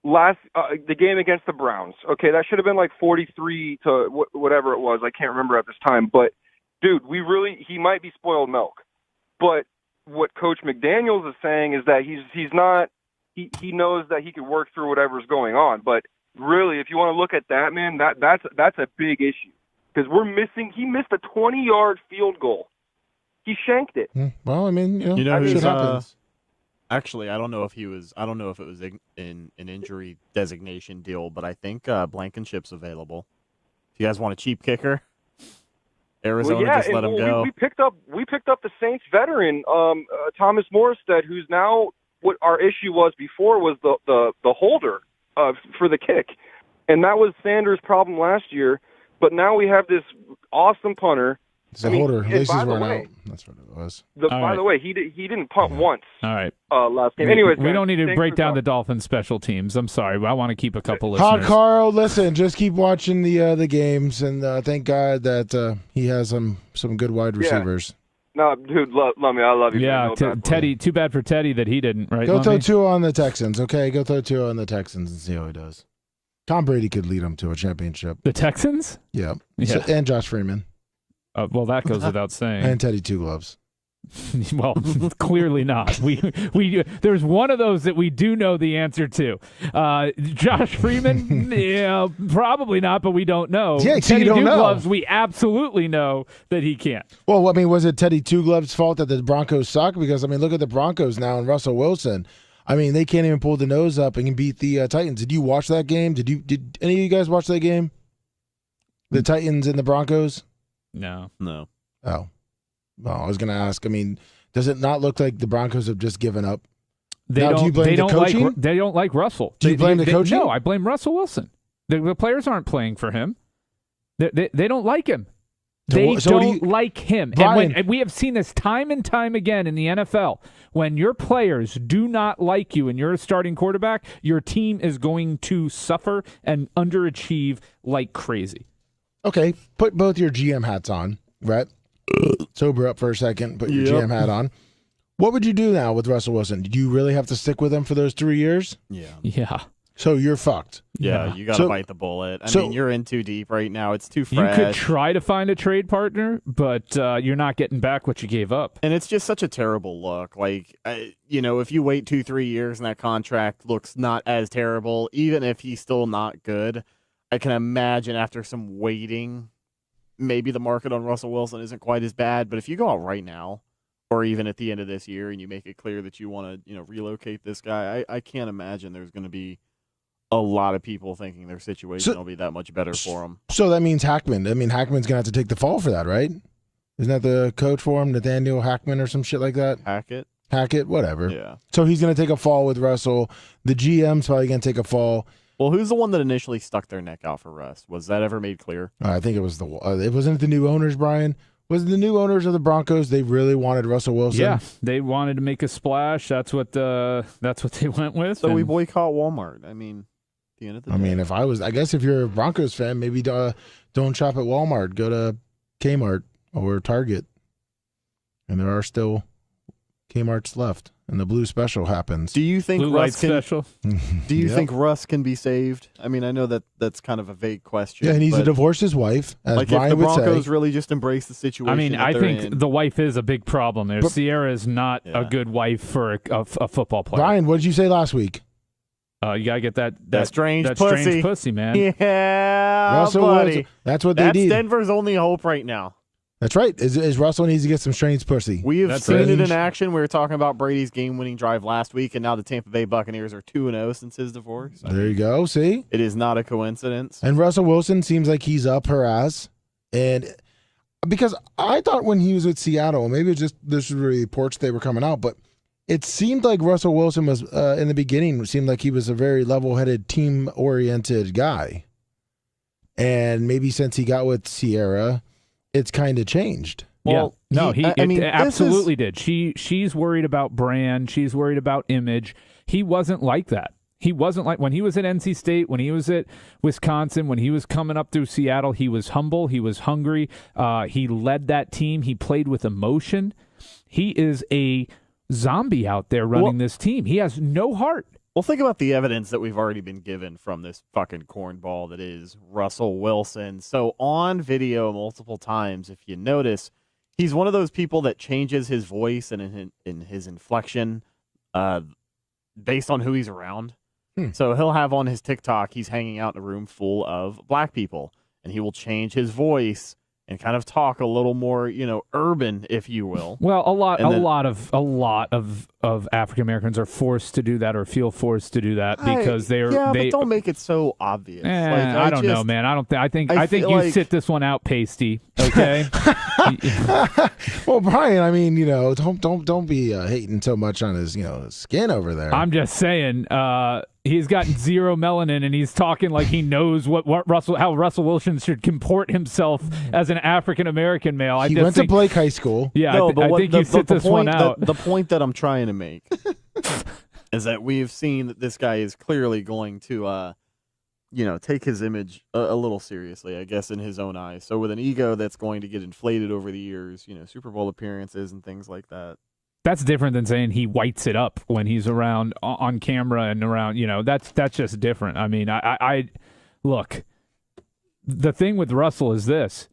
[SPEAKER 4] the game against the Browns. Okay, that should have been like 43 to whatever it was. I can't remember at this time. But, dude, he might be spoiled milk. But what Coach McDaniels is saying is that he's not – he knows that he can work through whatever's going on. But really, if you want to look at that, man, that's a big issue. Because he missed a 20-yard field goal. He shanked it.
[SPEAKER 2] Well, I mean,
[SPEAKER 3] who's,
[SPEAKER 2] happens.
[SPEAKER 3] Actually, I don't know if it was in an injury designation deal, but I think Blankenship's available. If you guys want a cheap kicker, Arizona just let him go.
[SPEAKER 4] We picked up the Saints veteran, Thomas Morstead, who's now what our issue was before was the holder for the kick, and that was Sanders' problem last year. But now we have this awesome punter.
[SPEAKER 2] It's a holder. At least he's run out. That's what it was.
[SPEAKER 4] By the way, he didn't punt once.
[SPEAKER 1] All right.
[SPEAKER 4] Last game. Anyways,
[SPEAKER 1] we don't need to break down the Dolphins' special teams. I'm sorry, but I want to keep a couple listeners.
[SPEAKER 2] Hot Carl, listen, just keep watching the games, and thank God that he has some good wide receivers.
[SPEAKER 4] No, dude, Lummy, I love you.
[SPEAKER 1] Yeah, Teddy. Too bad for Teddy that he didn't. Right?
[SPEAKER 2] Go throw 2 on the Texans, okay? Go throw 2 on the Texans and see how he does. Tom Brady could lead them to a championship.
[SPEAKER 1] The Texans?
[SPEAKER 2] Yeah. And Josh Freeman.
[SPEAKER 1] Well, that goes without saying.
[SPEAKER 2] And Teddy Two Gloves.
[SPEAKER 1] Well, clearly not. There's one of those that we do know the answer to. Josh Freeman, yeah, probably not, but we don't know.
[SPEAKER 2] Yeah,
[SPEAKER 1] Teddy
[SPEAKER 2] Two
[SPEAKER 1] Gloves, we absolutely know that he can't.
[SPEAKER 2] Well, I mean, was it Teddy Two Gloves' fault that the Broncos suck? Because, I mean, look at the Broncos now and Russell Wilson. I mean, they can't even pull the nose up and beat the Titans. Did you watch that game? Did any of you guys watch that game? The Titans and the Broncos?
[SPEAKER 1] No.
[SPEAKER 2] Oh. Well, I was going to ask, I mean, does it not look like the Broncos have just given up?
[SPEAKER 1] Do you blame the coaching? They don't like Russell.
[SPEAKER 2] Do you blame the coaching?
[SPEAKER 1] No, I blame Russell Wilson. The players aren't playing for him. They don't like him. They don't like him.
[SPEAKER 2] Brian,
[SPEAKER 1] and we have seen this time and time again in the NFL. When your players do not like you and you're a starting quarterback, your team is going to suffer and underachieve like crazy.
[SPEAKER 2] Okay, put both your GM hats on, right? Sober up for a second, put your GM hat on. What would you do now with Russell Wilson? Do you really have to stick with him for those 3 years?
[SPEAKER 1] Yeah.
[SPEAKER 2] So you're fucked.
[SPEAKER 3] Yeah, you got to bite the bullet. I mean, you're in too deep right now. It's too fresh.
[SPEAKER 1] You could try to find a trade partner, but you're not getting back what you gave up.
[SPEAKER 3] And it's just such a terrible look. Like, if you wait 2-3 years and that contract looks not as terrible, even if he's still not good, I can imagine after some waiting, maybe the market on Russell Wilson isn't quite as bad. But if you go out right now, or even at the end of this year, and you make it clear that you want to, relocate this guy, I can't imagine there's going to be a lot of people thinking their situation will be that much better for him.
[SPEAKER 2] So that means Hackman. I mean, Hackman's going to have to take the fall for that, right? Isn't that the coach for him, Nathaniel Hackman or some shit like that?
[SPEAKER 3] Hackett?
[SPEAKER 2] Hackett, whatever.
[SPEAKER 3] Yeah.
[SPEAKER 2] So he's going to take a fall with Russell. The GM's probably going to take a fall.
[SPEAKER 3] Well, who's the one that initially stuck their neck out for Russ? Was that ever made clear?
[SPEAKER 2] I think it was it wasn't the new owners, Brian. Was it the new owners of the Broncos? They really wanted Russell Wilson.
[SPEAKER 1] Yeah, they wanted to make a splash. That's what they went with.
[SPEAKER 3] So we boycott Walmart. I mean, at the end of the day.
[SPEAKER 2] I mean, I guess if you're a Broncos fan, maybe don't shop at Walmart. Go to Kmart or Target. And there are still Kmart's left, and the blue special happens.
[SPEAKER 3] Do you think
[SPEAKER 1] Blue light
[SPEAKER 3] Russ can?
[SPEAKER 1] special.
[SPEAKER 3] Do you think Russ can be saved? I mean, I know that's kind of a vague question.
[SPEAKER 2] Yeah, he needs to divorce his wife, as
[SPEAKER 3] like
[SPEAKER 2] Brian
[SPEAKER 3] if the
[SPEAKER 2] would
[SPEAKER 3] Broncos
[SPEAKER 2] say.
[SPEAKER 3] really just embrace the situation.
[SPEAKER 1] I mean, I
[SPEAKER 3] they're
[SPEAKER 1] think
[SPEAKER 3] in.
[SPEAKER 1] the wife is a big problem there.
[SPEAKER 2] But-
[SPEAKER 1] Sierra is not a good wife for a football player.
[SPEAKER 2] Brian, what did you say last week?
[SPEAKER 1] You gotta get that
[SPEAKER 3] strange
[SPEAKER 1] strange pussy, man.
[SPEAKER 3] Yeah,
[SPEAKER 2] Russell
[SPEAKER 3] buddy.
[SPEAKER 2] Wilson. That's what they
[SPEAKER 3] That's
[SPEAKER 2] need.
[SPEAKER 3] Denver's only hope right now.
[SPEAKER 2] That's right. Is Russell needs to get some strange pussy.
[SPEAKER 3] We have
[SPEAKER 1] That's
[SPEAKER 3] seen it
[SPEAKER 2] strange.
[SPEAKER 3] in action. We were talking about Brady's game-winning drive last week, and now the Tampa Bay Buccaneers are 2-0 since his divorce.
[SPEAKER 2] There you go. See?
[SPEAKER 3] It is not a coincidence.
[SPEAKER 2] And Russell Wilson seems like he's up her ass. And because I thought when he was with Seattle, maybe it's just this was reports they were coming out, but it seemed like Russell Wilson was, in the beginning, it seemed like he was a very level-headed, team-oriented guy. And maybe since he got with Sierra, it's kind of changed.
[SPEAKER 3] Well,
[SPEAKER 1] yeah. No,
[SPEAKER 3] I mean,
[SPEAKER 1] it
[SPEAKER 3] this
[SPEAKER 1] absolutely
[SPEAKER 3] is-
[SPEAKER 1] did. She's worried about brand. She's worried about image. He wasn't like that. He wasn't like when he was at NC State, when he was at Wisconsin, when he was coming up through Seattle. He was humble. He was hungry. He led that team. He played with emotion. He is a zombie out there running this team. He has no heart.
[SPEAKER 3] Well, think about the evidence that we've already been given from this fucking cornball that is Russell Wilson. So on video multiple times, if you notice, he's one of those people that changes his voice and in his inflection based on who he's around. So he'll have on his TikTok, he's hanging out in a room full of black people, and he will change his voice and kind of talk a little more, urban, if you will.
[SPEAKER 1] Well, a lot of African Americans are forced to do that or feel forced to do that because they
[SPEAKER 3] but don't make it so obvious.
[SPEAKER 1] I don't know, man. I think you
[SPEAKER 3] like-
[SPEAKER 1] sit this one out, Pasty. Okay.
[SPEAKER 2] Well, Brian, I mean, don't be hating so much on his, skin over there.
[SPEAKER 1] I'm just saying, he's got zero melanin, and he's talking like he knows how Russell Wilson should comport himself as an African American male.
[SPEAKER 2] He went to Blake High School.
[SPEAKER 1] Yeah,
[SPEAKER 3] No,
[SPEAKER 1] I think you sit this one out.
[SPEAKER 3] The point that I'm trying to make is that we've seen that this guy is clearly going to, take his image a little seriously, I guess, in his own eyes. So with an ego that's going to get inflated over the years, Super Bowl appearances and things like that.
[SPEAKER 1] That's different than saying he whites it up when he's around on camera and around. That's just different. I mean, I look. The thing with Russell is this: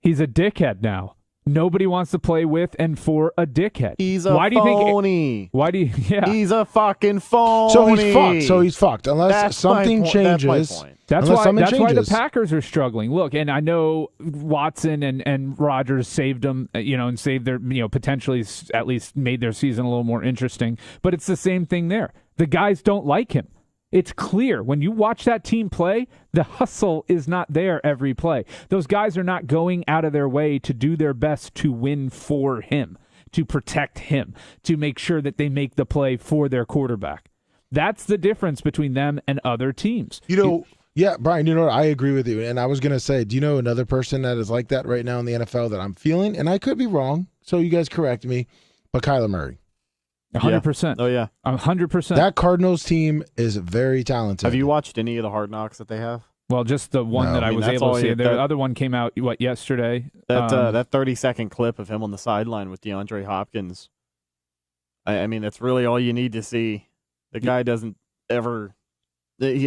[SPEAKER 1] he's a dickhead now. Nobody wants to play with and for a dickhead.
[SPEAKER 3] He's a
[SPEAKER 1] Why do you
[SPEAKER 3] phony.
[SPEAKER 1] think? Why do you? Yeah.
[SPEAKER 3] He's a fucking phony.
[SPEAKER 2] So he's fucked. Unless
[SPEAKER 3] That's
[SPEAKER 2] something
[SPEAKER 3] my point.
[SPEAKER 2] changes.
[SPEAKER 3] That's my point.
[SPEAKER 1] That's
[SPEAKER 2] Unless
[SPEAKER 1] why.
[SPEAKER 2] something
[SPEAKER 1] That's why the
[SPEAKER 2] changes.
[SPEAKER 1] Packers are struggling. Look, and I know Watson and Rodgers saved them, and saved their, potentially at least made their season a little more interesting. But it's the same thing there. The guys don't like him. It's clear when you watch that team play, the hustle is not there every play. Those guys are not going out of their way to do their best to win for him, to protect him, to make sure that they make the play for their quarterback. That's the difference between them and other teams.
[SPEAKER 2] Yeah, Brian, what? I agree with you. And I was going to say, do you know another person that is like that right now in the NFL that I'm feeling? And I could be wrong, so you guys correct me, but Kyler Murray.
[SPEAKER 1] 100%.
[SPEAKER 3] Oh, yeah.
[SPEAKER 1] 100%.
[SPEAKER 2] That Cardinals team is very talented.
[SPEAKER 3] Have you watched any of the Hard Knocks that they have?
[SPEAKER 1] Well, just the one
[SPEAKER 2] No.
[SPEAKER 1] that I
[SPEAKER 3] I mean,
[SPEAKER 1] was
[SPEAKER 3] that's
[SPEAKER 1] able
[SPEAKER 3] all
[SPEAKER 1] to see.
[SPEAKER 3] you-
[SPEAKER 1] The
[SPEAKER 3] that-
[SPEAKER 1] other one came out, yesterday?
[SPEAKER 3] That 30-second clip of him on the sideline with DeAndre Hopkins. I mean, that's really all you need to see. The guy doesn't ever. He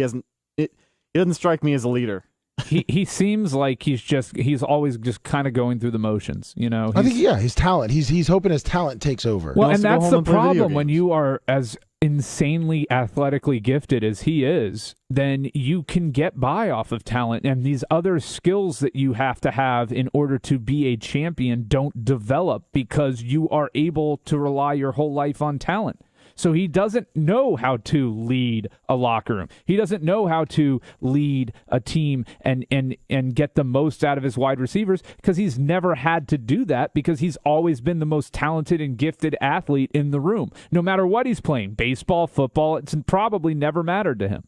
[SPEAKER 3] doesn't strike me as a leader.
[SPEAKER 1] he seems like he's always just kind of going through the motions,
[SPEAKER 2] I think, his talent. He's hoping his talent takes over.
[SPEAKER 1] Well,
[SPEAKER 3] wants
[SPEAKER 1] and
[SPEAKER 3] to go
[SPEAKER 1] that's
[SPEAKER 3] home
[SPEAKER 1] the
[SPEAKER 3] and play video
[SPEAKER 1] problem when
[SPEAKER 3] games.
[SPEAKER 1] you are as insanely athletically gifted as he is, then you can get by off of talent, and these other skills that you have to have in order to be a champion don't develop because you are able to rely your whole life on talent. So he doesn't know how to lead a locker room. He doesn't know how to lead a team and get the most out of his wide receivers because he's never had to do that because he's always been the most talented and gifted athlete in the room. No matter what he's playing, baseball, football, it's probably never mattered to him.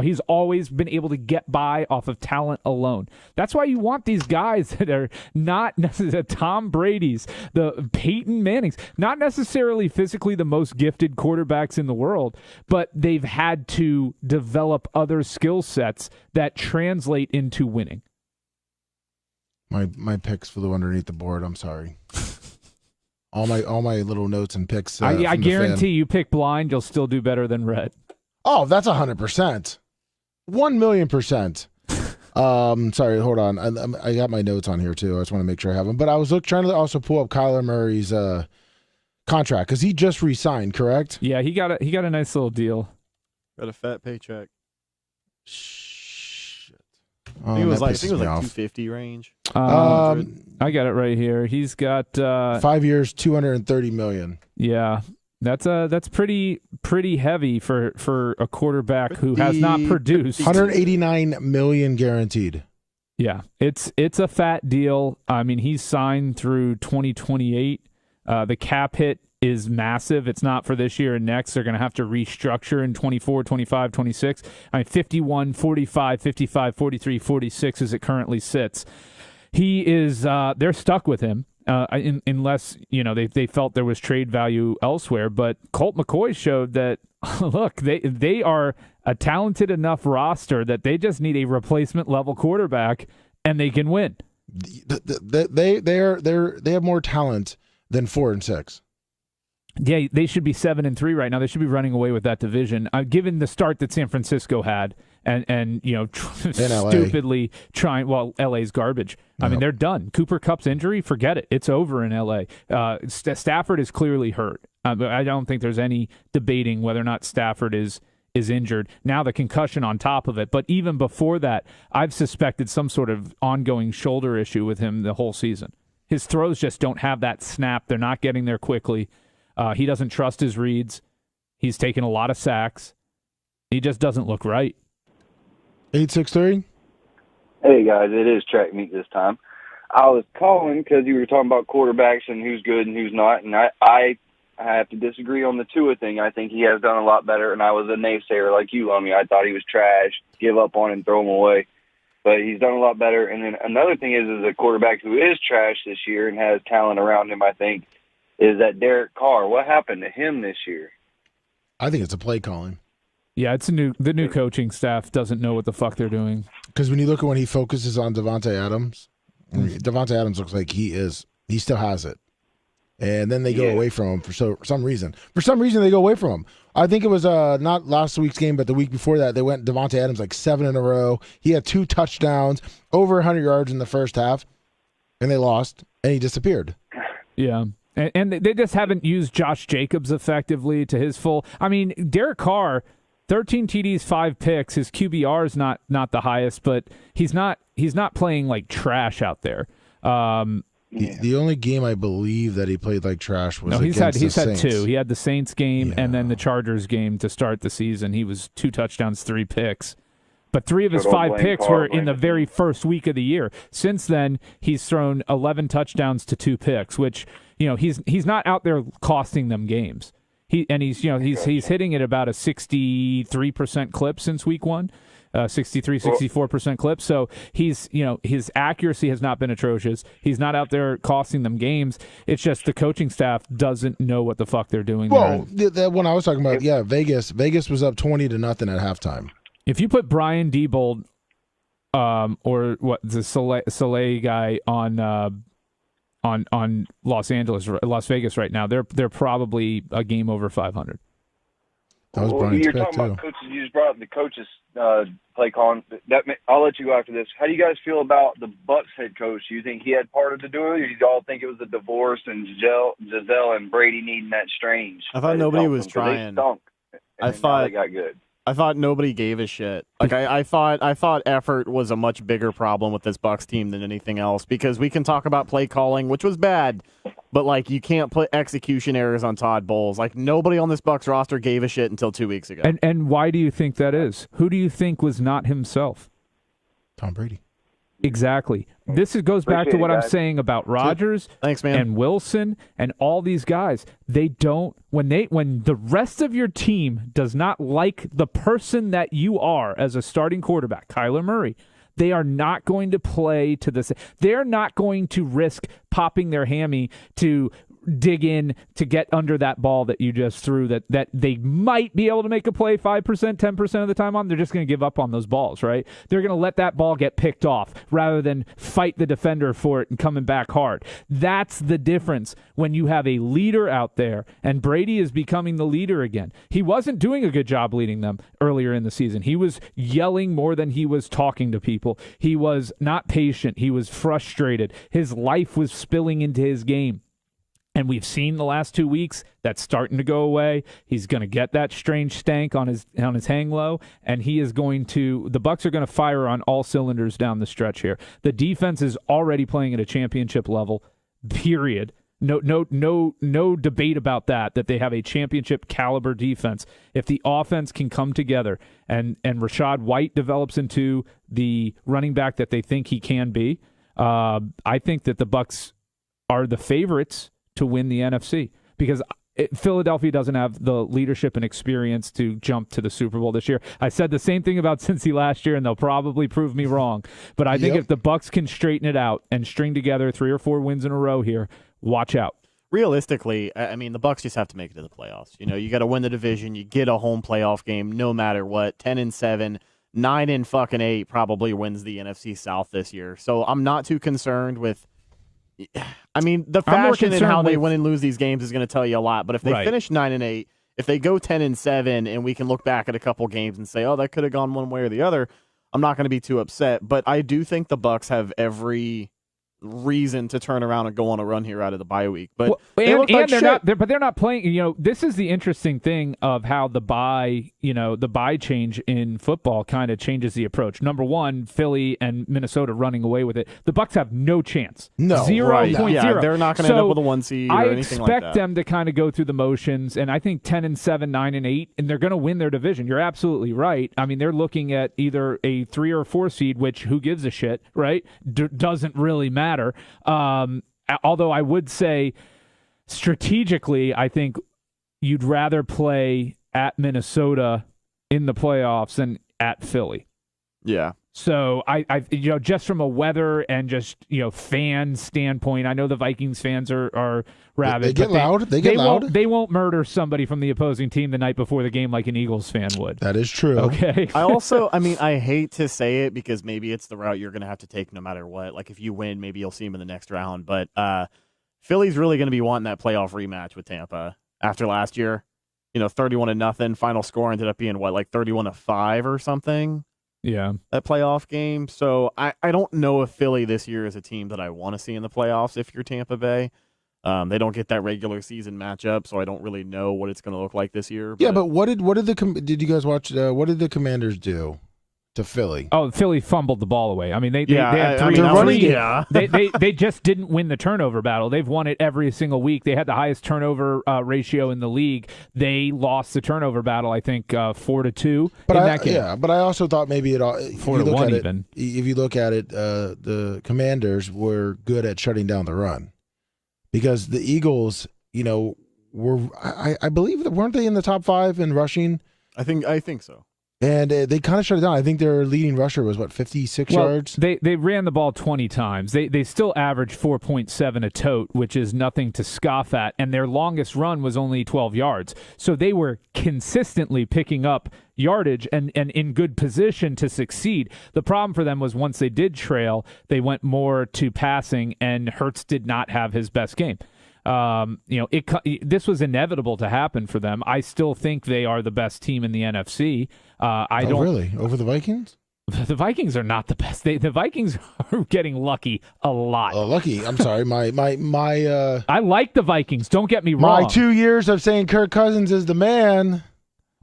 [SPEAKER 1] He's always been able to get by off of talent alone. That's why you want these guys that are not necessarily Tom Brady's, the Peyton Mannings, not necessarily physically the most gifted quarterbacks in the world, but they've had to develop other skill sets that translate into winning.
[SPEAKER 2] My picks flew underneath the board. I'm sorry. All my little notes and picks.
[SPEAKER 1] I guarantee you pick blind, you'll still do better than red.
[SPEAKER 2] Oh, that's 100%. 1,000,000%. Sorry, hold on. I got my notes on here too. I just want to make sure I have them. But I was trying to also pull up Kyler Murray's contract because he just re-signed, correct?
[SPEAKER 1] Yeah, he got a nice little deal.
[SPEAKER 3] Got a fat paycheck.
[SPEAKER 2] Shit.
[SPEAKER 3] I think it was like 250 range.
[SPEAKER 1] I got it right here. He's got
[SPEAKER 2] 5 years, $230 million.
[SPEAKER 1] Yeah. That's pretty heavy for a quarterback who has not produced.
[SPEAKER 2] $189 million guaranteed.
[SPEAKER 1] Yeah, it's a fat deal. I mean, he's signed through 2028. The cap hit is massive. It's not for this year and next. They're going to have to restructure in 24, 25, 26. I mean, 51, 45, 55, 43, 46 as it currently sits. He is. They're stuck with him. Unless they felt there was trade value elsewhere, but Colt McCoy showed that look, they are a talented enough roster that they just need a replacement level quarterback and they can win.
[SPEAKER 2] They have more talent than 4 and 6.
[SPEAKER 1] Yeah, they should be 7-3 right now. They should be running away with that division. Given the start that San Francisco had, and stupidly trying. Well, LA's garbage. I mean, they're done. Cooper Kupp's injury, forget it. It's over in LA. Stafford is clearly hurt. I don't think there's any debating whether or not Stafford is injured. Now the concussion on top of it. But even before that, I've suspected some sort of ongoing shoulder issue with him the whole season. His throws just don't have that snap. They're not getting there quickly. He doesn't trust his reads. He's taken a lot of sacks. He just doesn't look right.
[SPEAKER 2] 863.
[SPEAKER 5] Hey guys, it is track meet this time. I was calling because you were talking about quarterbacks and who's good and who's not, and I have to disagree on the Tua thing. I think he has done a lot better, and I was a naysayer like you, Lummy. I thought he was trash, give up on him, throw him away. But he's done a lot better. And then another thing is a quarterback who is trash this year and has talent around him, I think, is that Derek Carr. What happened to him this year?
[SPEAKER 2] I think it's a play calling.
[SPEAKER 1] Yeah, the new coaching staff doesn't know what the fuck they're doing.
[SPEAKER 2] Because when you look at when he focuses on Devontae Adams, Devontae Adams looks like he still has it. And then they go away from him for some reason. For some reason, they go away from him. I think it was not last week's game, but the week before that, they went Devontae Adams like 7 in a row. He had 2 touchdowns, over 100 yards in the first half, and they lost, and he disappeared.
[SPEAKER 1] Yeah. And they just haven't used Josh Jacobs effectively to his full. I mean, Derek Carr, 13 TDs, 5 picks. His QBR is not the highest, but he's not playing like trash out there.
[SPEAKER 2] The only game I believe that he played like trash was
[SPEAKER 1] he's
[SPEAKER 2] against the
[SPEAKER 1] had
[SPEAKER 2] Saints.
[SPEAKER 1] 2. He had the Saints game and then the Chargers game to start the season. He was 2 touchdowns, 3 picks. But 3 of his 5 picks were in the very first week of the year. Since then, he's thrown 11 touchdowns to 2 picks, which he's not out there costing them games. He's hitting at about a 63% clip since week 1. 64% clip. So his accuracy has not been atrocious. He's not out there costing them games. It's just the coaching staff doesn't know what the fuck they're doing.
[SPEAKER 2] Well, that one I was talking about, Vegas was up 20-0 at halftime.
[SPEAKER 1] If you put Brian Diebold or what the Soleil guy on Las Vegas right now, they're probably a game over 500.
[SPEAKER 2] That was Brian's
[SPEAKER 5] you're
[SPEAKER 2] pick
[SPEAKER 5] talking
[SPEAKER 2] too.
[SPEAKER 5] about coaches. You just brought up the coaches play calling. I'll let you go after this. How do you guys feel about the Bucks head coach? Do you think he had part of the doing, or do you all think it was the divorce and Giselle and Brady needing that strange?
[SPEAKER 3] I thought nobody was trying.
[SPEAKER 5] They stunk,
[SPEAKER 3] I thought
[SPEAKER 5] they got good.
[SPEAKER 3] I thought nobody gave a shit. Like I thought effort was a much bigger problem with this Bucks team than anything else, because we can talk about play calling, which was bad, but like you can't put execution errors on Todd Bowles. Like nobody on this Bucs roster gave a shit until 2 weeks ago.
[SPEAKER 1] And why do you think that is? Who do you think was not himself?
[SPEAKER 2] Tom Brady.
[SPEAKER 1] Exactly. Goes back to what I'm
[SPEAKER 5] guys.
[SPEAKER 1] saying about Rodgers
[SPEAKER 3] Thanks, man.
[SPEAKER 1] and Wilson and all these guys. They don't when the rest of your team does not like the person that you are as a starting quarterback, Kyler Murray. They are not going to play to this. They're not going to risk popping their hammy to dig in to get under that ball that you just threw that they might be able to make a play 5%, 10% of the time on. They're just going to give up on those balls, right? They're going to let that ball get picked off rather than fight the defender for it and coming back hard. That's the difference when you have a leader out there, and Brady is becoming the leader again. He wasn't doing a good job leading them earlier in the season. He was yelling more than he was talking to people. He was not patient. He was frustrated. His life was spilling into his game. And we've seen the last 2 weeks that's starting to go away. He's going to get that strange stank on his hang low, and the Bucs are going to fire on all cylinders down the stretch here. The defense is already playing at a championship level. Period. No debate about that they have a championship caliber defense. If the offense can come together and Rachaad White develops into the running back that they think he can be, I think that the Bucs are the favorites to win the NFC because Philadelphia doesn't have the leadership and experience to jump to the Super Bowl this year. I said the same thing about Cincy last year, and they'll probably prove me wrong. But I think if the Bucs can straighten it out and string together 3 or 4 wins in a row here, watch out.
[SPEAKER 3] Realistically, I mean, the Bucs just have to make it to the playoffs. You know, you got to win the division. You get a home playoff game no matter what. 10-7, 9-8 probably wins the NFC South this year. So I'm not too concerned with. I mean, the fashion and how they win and lose these games is going to tell you a lot. But if they finish 9-8, if they go 10-7, and we can look back at a couple games and say, "Oh, that could have gone one way or the other," I'm not going to be too upset. But I do think the Bucs have every reason to turn around and go on a run here out of the bye week. But
[SPEAKER 1] they're not playing. You know, this is the interesting thing of how the bye change in football kind of changes the approach. Number one, Philly and Minnesota running away with it. The Bucs have no chance.
[SPEAKER 2] No,
[SPEAKER 1] 0.0.
[SPEAKER 3] Yeah, they're not going to end up with a 1 seed or anything like that.
[SPEAKER 1] I expect them to kind of go through the motions, and I think 10-7, 9-8, and they're going to win their division. You're absolutely right. I mean, they're looking at either a 3 or 4 seed, which who gives a shit, right? Doesn't really matter. Although I would say strategically, I think you'd rather play at Minnesota in the playoffs than at Philly.
[SPEAKER 3] Yeah.
[SPEAKER 1] So I just from a weather and just fan standpoint, I know the Vikings fans are rabid.
[SPEAKER 2] They get loud. They get loud.
[SPEAKER 1] They won't murder somebody from the opposing team the night before the game like an Eagles fan would.
[SPEAKER 2] That is true.
[SPEAKER 1] Okay.
[SPEAKER 3] I hate to say it because maybe it's the route you're going to have to take no matter what. Like if you win, maybe you'll see them in the next round. But Philly's really going to be wanting that playoff rematch with Tampa after last year. 31-0. Final score ended up being like 31-5 or something.
[SPEAKER 1] Yeah,
[SPEAKER 3] that playoff game. So I don't know if Philly this year is a team that I want to see in the playoffs if you're Tampa Bay. They don't get that regular season matchup, so I don't really know what it's going to look like this year.
[SPEAKER 2] Yeah, but did you guys watch? What did the Commanders do to Philly?
[SPEAKER 1] Oh, Philly fumbled the ball away. I mean, they had they just didn't win the turnover battle. They've won it every single week. They had the highest turnover ratio in the league. They lost the turnover battle, I think, 4-2 in that game.
[SPEAKER 2] Yeah, but I also thought maybe
[SPEAKER 1] 4-1 even.
[SPEAKER 2] If you look at it, the Commanders were good at shutting down the run because the Eagles, were I believe weren't they in the top 5 in rushing?
[SPEAKER 3] I think so.
[SPEAKER 2] And they kind of shut it down. I think their leading rusher was, 56 yards?
[SPEAKER 1] They ran the ball 20 times. They still averaged 4.7 a tote, which is nothing to scoff at, and their longest run was only 12 yards. So they were consistently picking up yardage and in good position to succeed. The problem for them was once they did trail, they went more to passing, and Hurts did not have his best game. This was inevitable to happen for them. I still think they are the best team in the NFC.
[SPEAKER 2] Really? Over the Vikings?
[SPEAKER 1] The Vikings are not the best. The Vikings are getting lucky a lot.
[SPEAKER 2] Lucky. I'm sorry. My
[SPEAKER 1] I like the Vikings. Don't get me wrong.
[SPEAKER 2] My 2 years of saying Kirk Cousins is the man.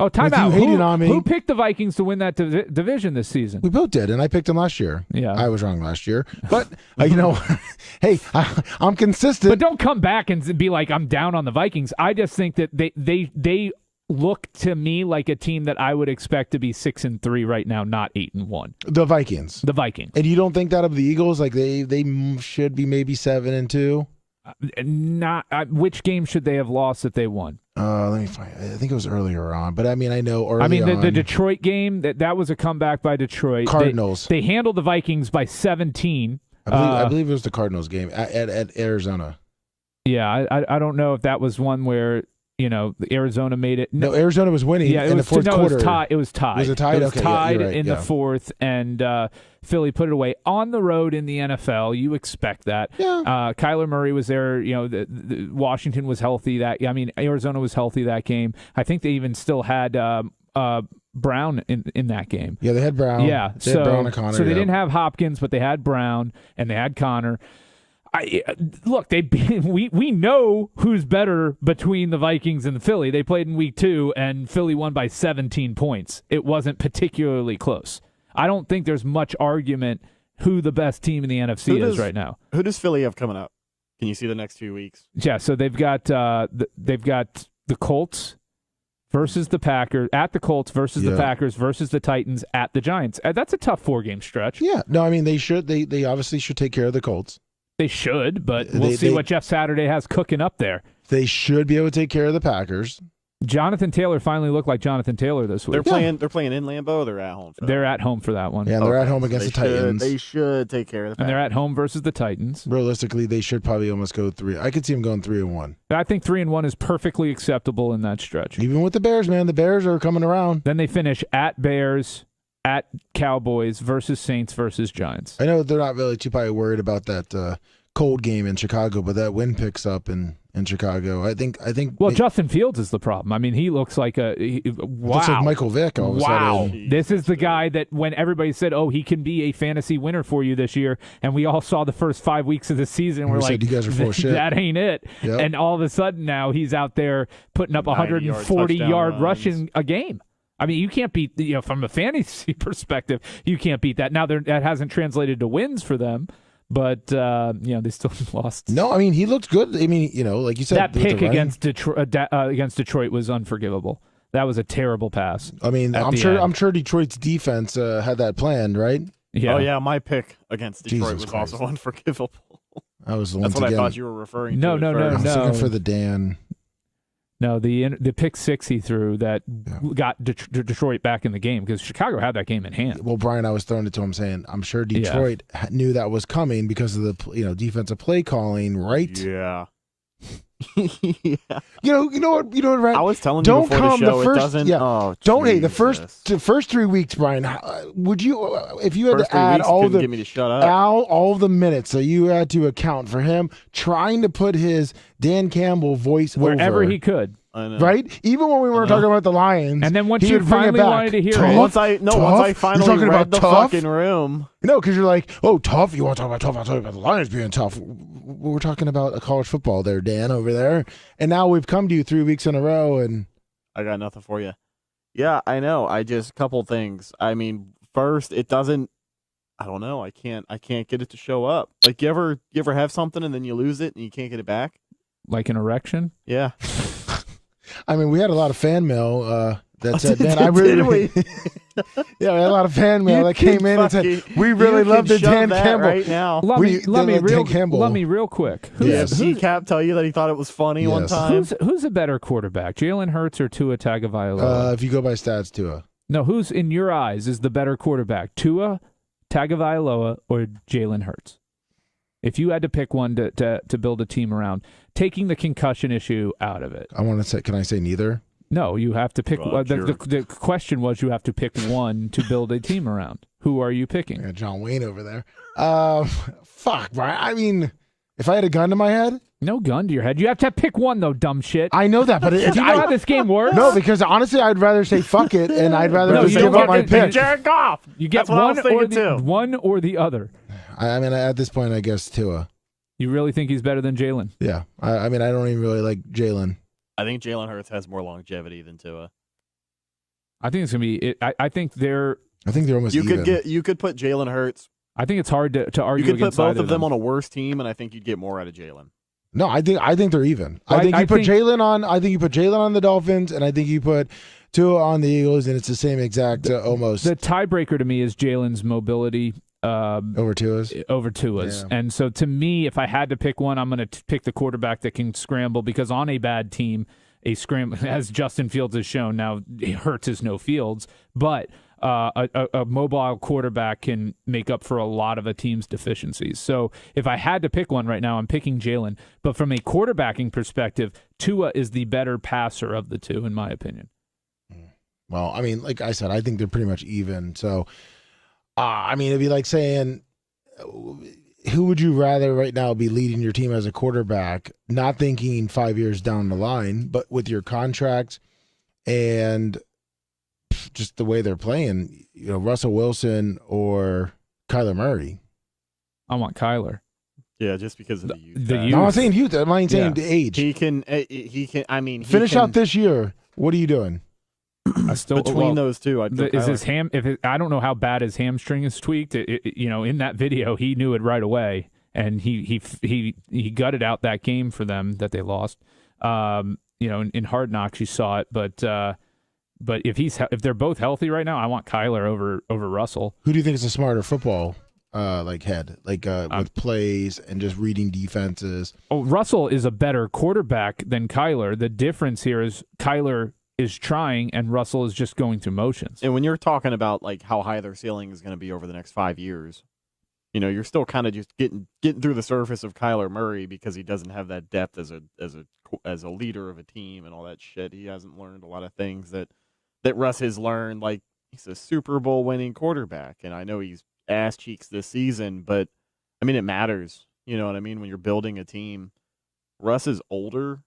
[SPEAKER 1] Oh,
[SPEAKER 2] With
[SPEAKER 1] timeout.
[SPEAKER 2] you hating on me.
[SPEAKER 1] Who picked the Vikings to win that division this season?
[SPEAKER 2] We both did, and I picked them last year.
[SPEAKER 1] Yeah.
[SPEAKER 2] I was wrong last year. But, hey, I'm consistent.
[SPEAKER 1] But don't come back and be like, I'm down on the Vikings. I just think that they look to me like a team that I would expect to be 6-3 right now, not 8-1.
[SPEAKER 2] The Vikings.
[SPEAKER 1] The Vikings.
[SPEAKER 2] And you don't think that of the Eagles? Like they should be maybe 7-2?
[SPEAKER 1] Which game should they have lost that they won?
[SPEAKER 2] Let me find. I think it was earlier on, but I know early.
[SPEAKER 1] I mean, the
[SPEAKER 2] on,
[SPEAKER 1] Detroit game that was a comeback by Detroit.
[SPEAKER 2] Cardinals.
[SPEAKER 1] They handled the Vikings by 17.
[SPEAKER 2] I believe it was the Cardinals game at Arizona.
[SPEAKER 1] Yeah, I don't know if that was one where Arizona made it.
[SPEAKER 2] No, Arizona was winning.
[SPEAKER 1] Yeah,
[SPEAKER 2] in the fourth quarter.
[SPEAKER 1] It was tied.
[SPEAKER 2] Was it tied?
[SPEAKER 1] It was
[SPEAKER 2] Okay,
[SPEAKER 1] tied
[SPEAKER 2] you're right,
[SPEAKER 1] in the fourth, and Philly put it away on the road in the NFL. You expect that.
[SPEAKER 2] Yeah.
[SPEAKER 1] Kyler Murray was there. Washington was healthy. Arizona was healthy that game. I think they even still had Brown in that game.
[SPEAKER 2] Yeah, they had Brown.
[SPEAKER 1] Yeah,
[SPEAKER 2] they had Brown and Connor.
[SPEAKER 1] So they didn't have Hopkins, but they had Brown and they had Connor. Look, we know who's better between the Vikings and the Philly. They played in week 2, and Philly won by 17 points. It wasn't particularly close. I don't think there's much argument who the best team in the NFC is right now.
[SPEAKER 3] Who does Philly have coming up? Can you see the next few weeks?
[SPEAKER 1] Yeah, so they've got the Colts versus the Packers, at the Colts versus the Packers versus the Titans at the Giants. That's a tough 4-game stretch.
[SPEAKER 2] Yeah, no, I mean they should. They obviously should take care of the Colts.
[SPEAKER 1] They should, but we'll see what Jeff Saturday has cooking up there.
[SPEAKER 2] They should be able to take care of the Packers.
[SPEAKER 1] Jonathan Taylor finally looked like Jonathan Taylor this week.
[SPEAKER 3] They're playing in Lambeau, or they're at home.
[SPEAKER 1] They're at home for that one.
[SPEAKER 2] Yeah, and they're at home against the Titans.
[SPEAKER 3] They should take care of the Packers.
[SPEAKER 1] And they're at home versus the Titans.
[SPEAKER 2] Realistically, they should probably almost go 3. I could see them going 3-1.
[SPEAKER 1] I think 3-1 is perfectly acceptable in that stretch.
[SPEAKER 2] Even with the Bears, man, the Bears are coming around.
[SPEAKER 1] Then they finish at Bears, at Cowboys versus Saints versus Giants.
[SPEAKER 2] I know they're not really too probably worried about that cold game in Chicago, but that win picks up in Chicago. I think.
[SPEAKER 1] Well, Justin Fields is the problem. I mean, he looks like wow.
[SPEAKER 2] Looks like Michael Vick all of a sudden.
[SPEAKER 1] This is the guy that when everybody said, "Oh, he can be a fantasy winner for you this year," and we all saw the first 5 weeks of the season, we're like,
[SPEAKER 2] "You guys are full of shit.
[SPEAKER 1] That ain't it."
[SPEAKER 2] Yep.
[SPEAKER 1] And all of a sudden now he's out there putting up 140-yard rushing a game. I mean, you can't beat, from a fantasy perspective, you can't beat that. Now that hasn't translated to wins for them. But, they still lost.
[SPEAKER 2] No, I mean, he looked good. I mean, like you said.
[SPEAKER 1] That pick against Detroit was unforgivable. That was a terrible pass.
[SPEAKER 2] I mean, I'm sure Detroit's defense had that planned, right?
[SPEAKER 3] Yeah. Oh, yeah, my pick against Detroit was also unforgivable.
[SPEAKER 2] That's
[SPEAKER 3] what I thought you were referring to.
[SPEAKER 1] No.
[SPEAKER 2] I was looking for the Dan.
[SPEAKER 1] No, the pick 6 he threw that got Detroit back in the game because Chicago had that game in hand.
[SPEAKER 2] Well, Brian, I was throwing it to him saying, I'm sure Detroit knew that was coming because of the defensive play calling, right?
[SPEAKER 3] Yeah.
[SPEAKER 2] You know what, Ryan?
[SPEAKER 3] I was telling
[SPEAKER 2] don't
[SPEAKER 3] you before
[SPEAKER 2] come
[SPEAKER 3] the show,
[SPEAKER 2] the first,
[SPEAKER 3] it doesn't.
[SPEAKER 2] Yeah,
[SPEAKER 3] oh,
[SPEAKER 2] don't
[SPEAKER 3] Jesus.
[SPEAKER 2] Hey, the first 3 weeks, Brian. Would you, if you had
[SPEAKER 3] first
[SPEAKER 2] to add all the
[SPEAKER 3] get me to shut up.
[SPEAKER 2] all the minutes that you had to account for him trying to put his Dan Campbell voice
[SPEAKER 1] wherever
[SPEAKER 2] over,
[SPEAKER 1] he could.
[SPEAKER 3] I know.
[SPEAKER 2] Right? Even when we weren't talking about the Lions.
[SPEAKER 1] And then once
[SPEAKER 2] he
[SPEAKER 1] you
[SPEAKER 2] would bring
[SPEAKER 1] finally
[SPEAKER 2] it back.
[SPEAKER 1] wanted to hear
[SPEAKER 2] Tough?
[SPEAKER 1] it.
[SPEAKER 3] Once I finally
[SPEAKER 2] talking
[SPEAKER 3] read
[SPEAKER 2] about
[SPEAKER 3] the
[SPEAKER 2] tough?
[SPEAKER 3] fucking room.
[SPEAKER 2] No, because you're like, oh, tough? You want to talk about tough? I'll tell you about the Lions being tough. We're talking about a college football there, Dan, over there. And now we've come to you 3 weeks in a row, and
[SPEAKER 3] I got nothing for you. Yeah, I know. Couple things. I mean, first, it doesn't. I don't know. I can't get it to show up. Like, you ever have something and then you lose it and you can't get it back?
[SPEAKER 1] Like an erection?
[SPEAKER 3] Yeah.
[SPEAKER 2] I mean, we had a lot of fan mail that said, man, I really. Yeah, we had a lot of fan mail that came in and said, we really love the Dan Campbell.
[SPEAKER 3] Right now.
[SPEAKER 1] Lummy, real quick.
[SPEAKER 3] Did C-Cap tell you that he thought it was funny one time?
[SPEAKER 1] Who's a better quarterback, Jalen Hurts or Tua Tagovailoa?
[SPEAKER 2] If you go by stats, Tua.
[SPEAKER 1] No, who's, in your eyes, is the better quarterback, Tua Tagovailoa or Jalen Hurts? If you had to pick one to build a team around, taking the concussion issue out of it.
[SPEAKER 2] I want to say, can I say neither?
[SPEAKER 1] No, you have to pick. The question was you have to pick one to build a team around. Who are you picking?
[SPEAKER 2] I got John Wayne over there. Fuck, Brian. I mean, if I had a gun to my head.
[SPEAKER 1] No gun to your head. You have to pick one, though, dumb shit.
[SPEAKER 2] I know that, but
[SPEAKER 1] do you know how this game works?
[SPEAKER 2] No, because honestly, I'd rather say fuck it, and I'd rather just give up my pick.
[SPEAKER 3] Jared Goff.
[SPEAKER 1] You get one or the other.
[SPEAKER 2] I mean, at this point, I guess Tua.
[SPEAKER 1] You really think he's better than Jalen?
[SPEAKER 2] Yeah. I mean, I don't even really like Jalen.
[SPEAKER 3] I think Jalen Hurts has more longevity than Tua.
[SPEAKER 1] I think it's gonna be. I think they're
[SPEAKER 2] almost even.
[SPEAKER 3] You could put Jalen Hurts.
[SPEAKER 1] I think it's hard to argue.
[SPEAKER 3] You could put
[SPEAKER 1] against
[SPEAKER 3] both of them on a worse team, and I think you'd get more out of Jalen.
[SPEAKER 2] No, I think they're even.
[SPEAKER 1] Well,
[SPEAKER 2] I think you put Jalen on. I think you put Jalen on the Dolphins, and I think you put Tua on the Eagles, and it's the same exact almost.
[SPEAKER 1] The tiebreaker to me is Jalen's mobility
[SPEAKER 2] over Tua's.
[SPEAKER 1] Yeah. And so to me, if I had to pick one, I'm going to pick the quarterback that can scramble, because on a bad team, a scramble, as Justin Fields has shown. Now, Hurts is no Fields, but a mobile quarterback can make up for a lot of a team's deficiencies. So if I had to pick one right now, I'm picking Jalen. But from a quarterbacking perspective, Tua is the better passer of the two, in my opinion.
[SPEAKER 2] Well, I mean, like I said, I think they're pretty much even. So, I mean, it'd be like saying, who would you rather right now be leading your team as a quarterback, not thinking 5 years down the line, but with your contract and just the way they're playing, Russell Wilson or Kyler Murray?
[SPEAKER 1] I want Kyler.
[SPEAKER 3] Yeah, just because of the youth.
[SPEAKER 1] The youth.
[SPEAKER 2] No, I'm not saying youth. I'm not saying the age.
[SPEAKER 3] He can. I mean,
[SPEAKER 2] finish out this year. What are you doing?
[SPEAKER 3] Between those two, I'd go
[SPEAKER 1] is
[SPEAKER 3] Kyler.
[SPEAKER 1] his I don't know how bad his hamstring is tweaked. In that video, he knew it right away, and he gutted out that game for them that they lost. In Hard Knocks, you saw it, but if they're both healthy right now, I want Kyler over Russell.
[SPEAKER 2] Who do you think is a smarter football head, with plays and just reading defenses?
[SPEAKER 1] Oh, Russell is a better quarterback than Kyler. The difference here is Kyler is trying and Russell is just going through motions.
[SPEAKER 3] And when you're talking about like how high their ceiling is going to be over the next 5 years, you're still kind of just getting through the surface of Kyler Murray because he doesn't have that depth as a leader of a team and all that shit. He hasn't learned a lot of things that Russ has learned. Like, he's a Super Bowl winning quarterback, and I know he's ass cheeks this season, but I mean, it matters. You know what I mean? When you're building a team, Russ is older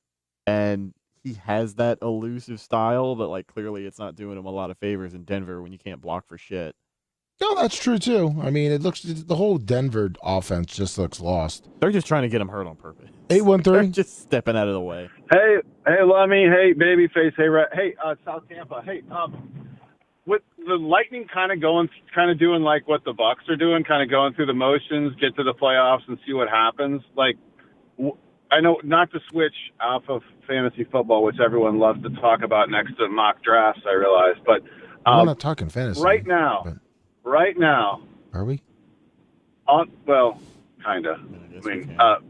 [SPEAKER 3] and he has that elusive style, but like clearly it's not doing him a lot of favors in Denver when you can't block for shit.
[SPEAKER 2] No, that's true too. I mean, the whole Denver offense just looks lost.
[SPEAKER 3] They're just trying to get him hurt on purpose.
[SPEAKER 2] 813.
[SPEAKER 3] They're just stepping out of the way.
[SPEAKER 6] Hey, Lummy. Hey, Babyface. Hey, South Tampa. Hey, with the Lightning kind of doing like what the Bucks are doing, kind of going through the motions, get to the playoffs and see what happens. Like, I know not to switch off of fantasy football, which everyone loves to talk about next to mock drafts, I realize, but
[SPEAKER 2] we're not talking fantasy
[SPEAKER 6] right now.
[SPEAKER 2] Are we?
[SPEAKER 6] Well, kind of.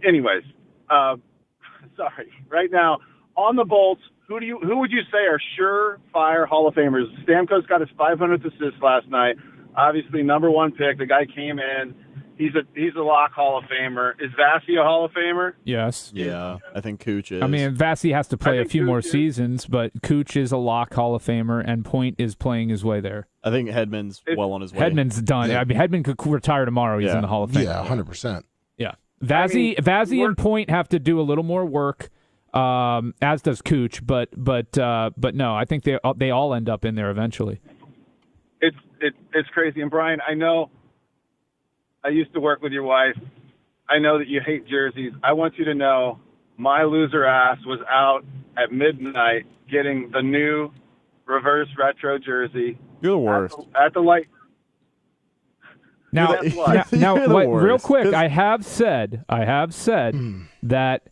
[SPEAKER 6] Anyways, sorry. Right now, on the Bolts, who would you say are surefire Hall of Famers? Stamkos got his 500th assist last night. Obviously, number one pick. The guy came in. He's a lock Hall of Famer. Is Vassie a Hall of Famer?
[SPEAKER 1] Yes.
[SPEAKER 3] Yeah, I think Cooch is.
[SPEAKER 1] I mean, Vassie has to play a few more seasons, but Cooch is a lock Hall of Famer, and Point is playing his way there.
[SPEAKER 3] I think Hedman's well on his way.
[SPEAKER 1] Hedman's done.
[SPEAKER 2] Yeah.
[SPEAKER 1] I mean, Hedman could retire tomorrow. He's in the Hall of Fame.
[SPEAKER 2] Yeah, 100%.
[SPEAKER 1] Yeah. Vassie and Point have to do a little more work, as does Cooch, but no, I think they all end up in there eventually.
[SPEAKER 6] It's crazy. And Brian, I know I used to work with your wife. I know that you hate jerseys. I want you to know my loser ass was out at midnight getting the new reverse retro jersey.
[SPEAKER 3] You're the worst.
[SPEAKER 6] At the light.
[SPEAKER 1] Now, real quick, I have said that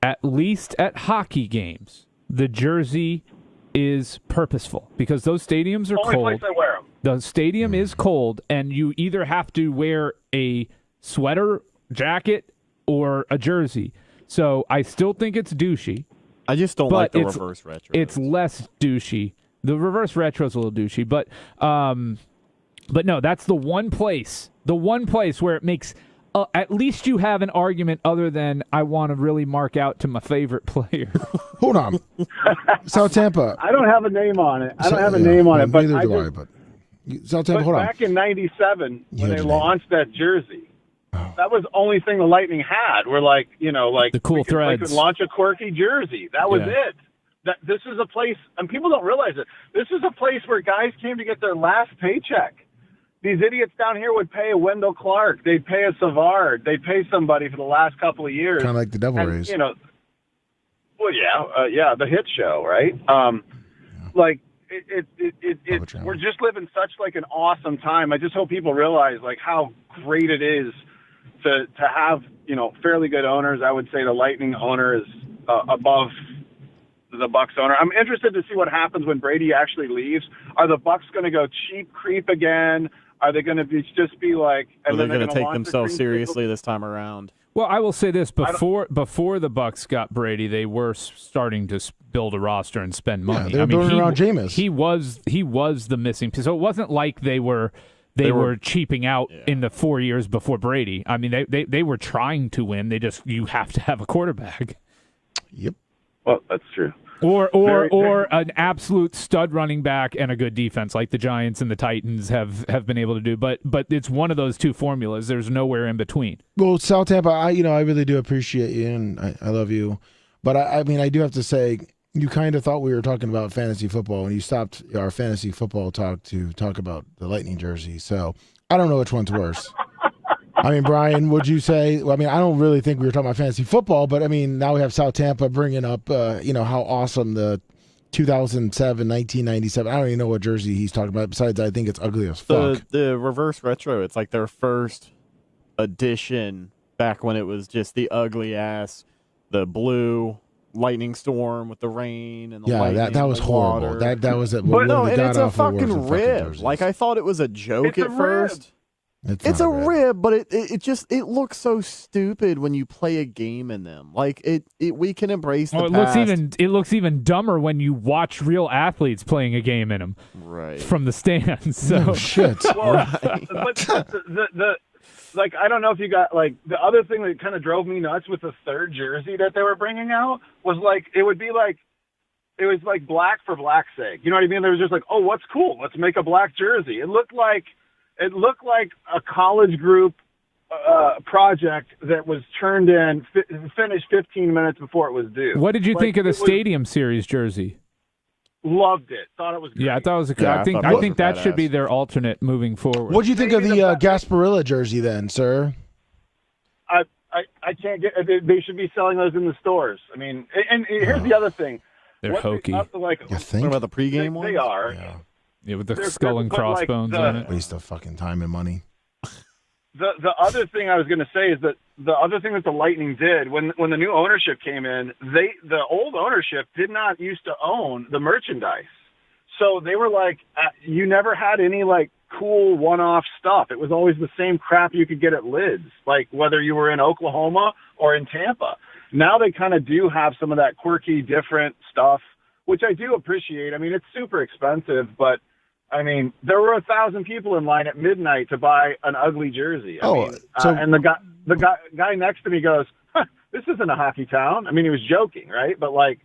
[SPEAKER 1] at least at hockey games, the jersey is purposeful because those stadiums are
[SPEAKER 6] Only
[SPEAKER 1] cold.
[SPEAKER 6] place I wear them.
[SPEAKER 1] The stadium is cold, and you either have to wear a sweater, jacket, or a jersey. So I still think it's douchey.
[SPEAKER 3] I just don't like the reverse retro.
[SPEAKER 1] It's less douchey. The reverse retro is a little douchey, but no, that's the one place where it makes at least you have an argument other than I want to really mark out to my favorite player.
[SPEAKER 2] Hold on. South Tampa.
[SPEAKER 6] I don't have a name on it. But
[SPEAKER 2] neither do I. But South Tampa, hold on.
[SPEAKER 6] Back in '97, when they launched that jersey, that was the only thing the Lightning had. We're like,
[SPEAKER 1] the cool threads.
[SPEAKER 6] We could launch a quirky jersey. That was it. This is a place, and people don't realize it. This is a place where guys came to get their last paycheck. These idiots down here would pay a Wendell Clark. They'd pay a Savard. They'd pay somebody for the last couple of years.
[SPEAKER 2] Kind of like the Devil Rays.
[SPEAKER 6] The hit show, right? Like, we're just living such like an awesome time. I just hope people realize like how great it is to have, fairly good owners. I would say the Lightning owner is above the Bucks owner. I'm interested to see what happens when Brady actually leaves. Are the Bucks going to go cheap creep again? Are they going to just be like?
[SPEAKER 3] And they're going to take themselves seriously this time around.
[SPEAKER 1] Well, I will say this: before the Bucks got Brady, they were starting to build a roster and spend money.
[SPEAKER 2] Yeah, they were building around Jameis.
[SPEAKER 1] He was the missing piece. So it wasn't like they were cheaping out in the 4 years before Brady. I mean, they were trying to win. You have to have a quarterback.
[SPEAKER 2] Yep.
[SPEAKER 6] Well, that's true.
[SPEAKER 1] Or an absolute stud running back and a good defense like the Giants and the Titans have been able to do. But it's one of those two formulas. There's nowhere in between.
[SPEAKER 2] Well, South Tampa, I really do appreciate you and I love you. But I mean, I do have to say, you kind of thought we were talking about fantasy football and you stopped our fantasy football talk to talk about the Lightning jersey. So I don't know which one's worse. I mean, Brian, would you say? Well, I mean, I don't really think we were talking about fantasy football, but I mean, now we have South Tampa bringing up, how awesome the 1997. I don't even know what jersey he's talking about. Besides, I think it's ugly as fuck.
[SPEAKER 3] The reverse retro. It's like their first edition back when it was just the ugly ass, the blue lightning storm with the rain and the lightning.
[SPEAKER 2] that was horrible.
[SPEAKER 3] Water.
[SPEAKER 2] That was it.
[SPEAKER 3] But no, and it's a fucking rib. Like I thought it was a joke at first. It's a rib, but it looks so stupid when you play a game in them. Like we can embrace the past.
[SPEAKER 1] It looks even dumber when you watch real athletes playing a game in them,
[SPEAKER 3] right,
[SPEAKER 1] from the stands. So
[SPEAKER 2] oh, shit.
[SPEAKER 6] Well, right. But the like I don't know if you got like the other thing that kind of drove me nuts with the third jersey that they were bringing out was like it was like black for black's sake. You know what I mean? There was just like, oh, what's cool? Let's make a black jersey. It looked like a college group project that was turned in, finished 15 minutes before it was due.
[SPEAKER 1] What did you think of the Stadium Series jersey?
[SPEAKER 6] Loved it. Thought it was great.
[SPEAKER 1] Yeah, I thought it was good. I think that should be their alternate moving forward.
[SPEAKER 2] What do you think of the Gasparilla jersey then, sir?
[SPEAKER 6] I can't get. They should be selling those in the stores. I mean, and here's the other thing.
[SPEAKER 1] They're hokey.
[SPEAKER 2] You think?
[SPEAKER 3] What about the pregame ones?
[SPEAKER 6] They are.
[SPEAKER 1] Yeah, with the skull and crossbones on it.
[SPEAKER 2] Waste of fucking time and money.
[SPEAKER 6] The other thing I was going to say is that the other thing that the Lightning did when the new ownership came in, the old ownership did not used to own the merchandise. So they were like, you never had any like cool one-off stuff. It was always the same crap you could get at Lids, like whether you were in Oklahoma or in Tampa. Now they kind of do have some of that quirky, different stuff, which I do appreciate. I mean, it's super expensive, but I mean, there were 1,000 people in line at midnight to buy an ugly jersey. And the guy next to me goes, "This isn't a hockey town." I mean, he was joking, right? But like,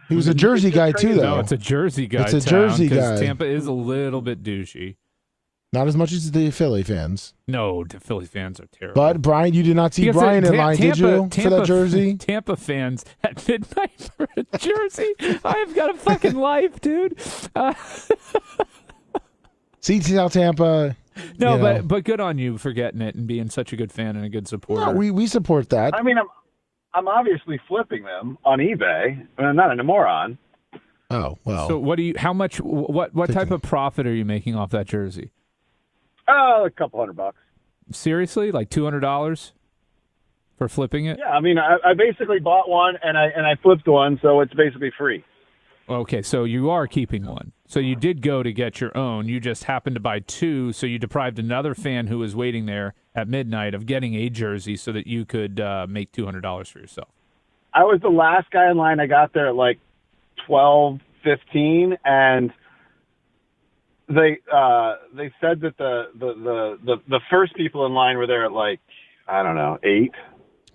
[SPEAKER 2] he was a Jersey guy too, though.
[SPEAKER 1] No, it's a Jersey guy.
[SPEAKER 2] It's a Jersey guy.
[SPEAKER 1] Tampa is a little bit douchey.
[SPEAKER 2] Not as much as the Philly fans.
[SPEAKER 1] No, the Philly fans are terrible.
[SPEAKER 2] But Brian, you did not see Brian in line, did you, for that jersey?
[SPEAKER 1] Tampa fans at midnight for a jersey. I've got a fucking life, dude.
[SPEAKER 2] See South Tampa.
[SPEAKER 1] No, but good on you for getting it and being such a good fan and a good supporter.
[SPEAKER 2] No, we support that.
[SPEAKER 6] I mean, I'm obviously flipping them on eBay. I'm not a moron.
[SPEAKER 2] Oh well.
[SPEAKER 1] So what type of profit are you making off that jersey?
[SPEAKER 6] A couple $100.
[SPEAKER 1] Seriously, like $200 for flipping it?
[SPEAKER 6] Yeah, I mean, I basically bought one and I flipped one, so it's basically free.
[SPEAKER 1] Okay, so you are keeping one. So you did go to get your own. You just happened to buy two, so you deprived another fan who was waiting there at midnight of getting a jersey so that you could make $200 for yourself.
[SPEAKER 6] I was the last guy in line. I got there at like 12:15, and they said that the first people in line were there at like, I don't know, 8.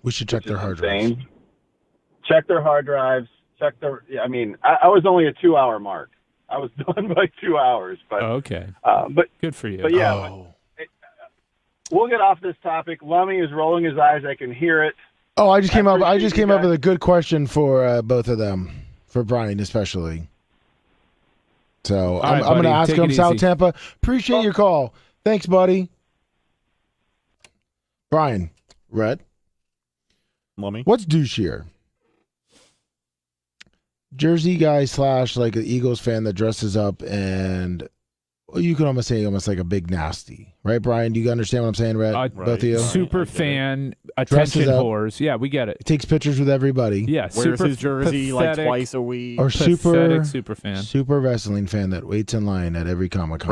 [SPEAKER 2] We should check their hard drives.
[SPEAKER 6] Check their hard drives. I mean, I was only a 2-hour mark. I was done by 2 hours. But
[SPEAKER 1] okay.
[SPEAKER 6] But
[SPEAKER 1] good for you.
[SPEAKER 6] But yeah, we'll get off this topic. Lummy is rolling his eyes. I can hear it.
[SPEAKER 2] Oh, I just came up with a good question for both of them, for Brian especially. So I'm going to ask him, South Tampa. Appreciate your call. Thanks, buddy. Brian, Rhett,
[SPEAKER 3] Lummy,
[SPEAKER 2] what's douchier? Jersey guy / like an Eagles fan that dresses up and you could almost say like a big nasty, right, Brian? Do you understand what I'm saying, Rhett? Both of you?
[SPEAKER 1] Super fan, attention whores. Yeah, we get it.
[SPEAKER 2] Takes pictures with everybody.
[SPEAKER 1] Yeah,
[SPEAKER 3] wears his jersey like twice a week.
[SPEAKER 2] Or
[SPEAKER 1] super fan.
[SPEAKER 2] Super wrestling fan that waits in line at every Comic-Con.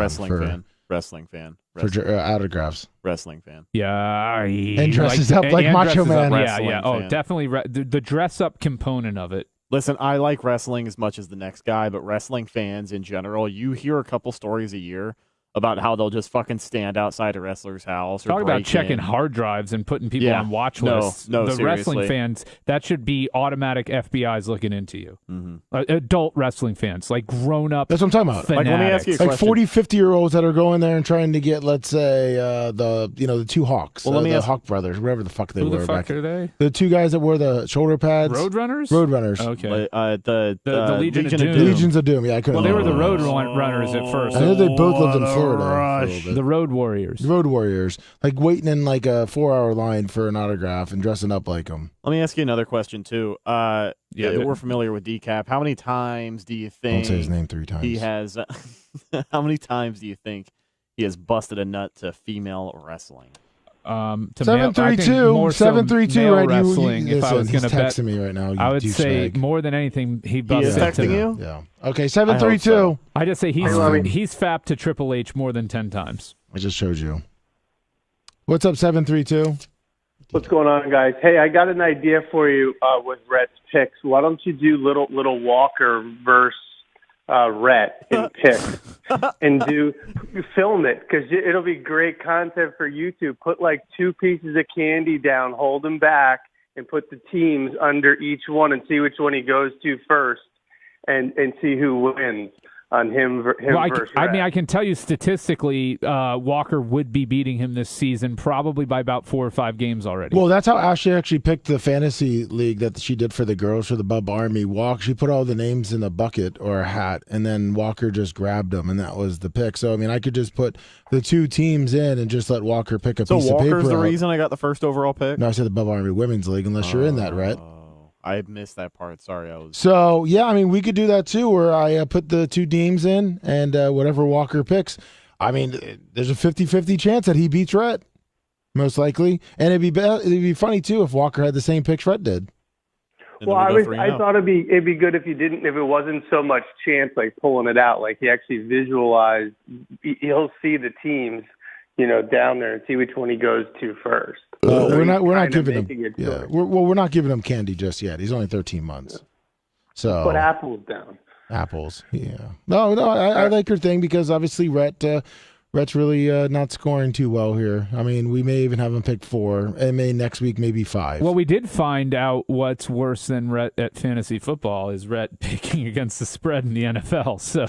[SPEAKER 3] Wrestling fan.
[SPEAKER 2] For autographs.
[SPEAKER 3] Wrestling fan.
[SPEAKER 1] Yeah.
[SPEAKER 2] And dresses up like Macho Man.
[SPEAKER 1] Yeah. Oh, definitely the dress up component of it.
[SPEAKER 3] Listen, I like wrestling as much as the next guy, but wrestling fans in general, you hear a couple stories a year about how they'll just fucking stand outside a wrestler's house. Talk
[SPEAKER 1] about checking hard drives and putting people on watch lists.
[SPEAKER 3] No,
[SPEAKER 1] the
[SPEAKER 3] seriously.
[SPEAKER 1] Wrestling fans, that should be automatic FBI's looking into you.
[SPEAKER 3] Mm-hmm.
[SPEAKER 1] Adult wrestling fans, like grown up.
[SPEAKER 2] That's what I'm talking about.
[SPEAKER 1] Fanatics.
[SPEAKER 3] Like, let me ask you a question.
[SPEAKER 2] 40, 50-year-olds that are going there and trying to get, let's say, the two Hawks.
[SPEAKER 3] Well, let me
[SPEAKER 2] the
[SPEAKER 3] ask
[SPEAKER 2] Hawk brothers, whatever the fuck they were.
[SPEAKER 1] Who the fuck are they?
[SPEAKER 2] The two guys that wore the shoulder pads.
[SPEAKER 1] Roadrunners?
[SPEAKER 2] Roadrunners.
[SPEAKER 1] Okay.
[SPEAKER 3] The
[SPEAKER 1] Legion of Doom.
[SPEAKER 2] Legions of Doom. Yeah, I couldn't.
[SPEAKER 1] Well, they were the Roadrunners at first.
[SPEAKER 2] I know they both lived in Florida.
[SPEAKER 1] The Road Warriors.
[SPEAKER 2] The Road Warriors. Like waiting in like a 4-hour line for an autograph and dressing up like them.
[SPEAKER 3] Let me ask you another question, too. We're familiar with Decap. How many times do you think...
[SPEAKER 2] Don't say his name 3 times.
[SPEAKER 3] He has... how many times do you think he has busted a nut to female wrestling?
[SPEAKER 2] 732. 732. Right?
[SPEAKER 1] Wrestling. If I was going to bet,
[SPEAKER 2] texting me right now.
[SPEAKER 1] I would say more than anything, he busted.
[SPEAKER 3] He is texting you?
[SPEAKER 2] Yeah. Okay. 732.
[SPEAKER 1] I just say he's fapped to Triple H more than 10 times.
[SPEAKER 2] I just showed you. What's up, 732?
[SPEAKER 7] What's going on, guys? Hey, I got an idea for you with Rhett's picks. Why don't you do little Walker versus Rhett in picks and film it, because it'll be great content for YouTube. Put like 2 pieces of candy down, hold them back, and put the teams under each one and see which one he goes to first, and see who wins on him versus Rhett.
[SPEAKER 1] I mean, I can tell you statistically, Walker would be beating him this season probably by about 4 or 5 games already.
[SPEAKER 2] Well, that's how Ashley actually picked the fantasy league that she did for the girls for the Bubba Army. She put all the names in a bucket or a hat, and then Walker just grabbed them, and that was the pick. So, I mean, I could just put the 2 teams in and just let Walker pick a piece of paper.
[SPEAKER 3] So Walker's the reason I got the first overall pick?
[SPEAKER 2] No, I said the Bubba Army Women's League, unless you're in that, Rhett.
[SPEAKER 3] I missed that part. Sorry,
[SPEAKER 2] So, yeah, I mean, we could do that too, where I put the 2 teams in and whatever Walker picks. I mean, there's a 50-50 chance that he beats Rhett, most likely. And it'd be funny, too, if Walker had the same picks Rhett did.
[SPEAKER 7] Well, I thought it'd be good if it wasn't so much chance like pulling it out. Like he actually visualized, he'll see the teams, down there and see which one he goes to first.
[SPEAKER 2] We're not giving him. Yeah, we're not giving him candy just yet. He's only 13 months. So
[SPEAKER 7] put apples down.
[SPEAKER 2] Apples, yeah. No, I like her thing because obviously Rhett's really not scoring too well here. I mean, we may even have him pick 4, and next week maybe 5.
[SPEAKER 1] Well, we did find out what's worse than Rhett at fantasy football is Rhett picking against the spread in the NFL. So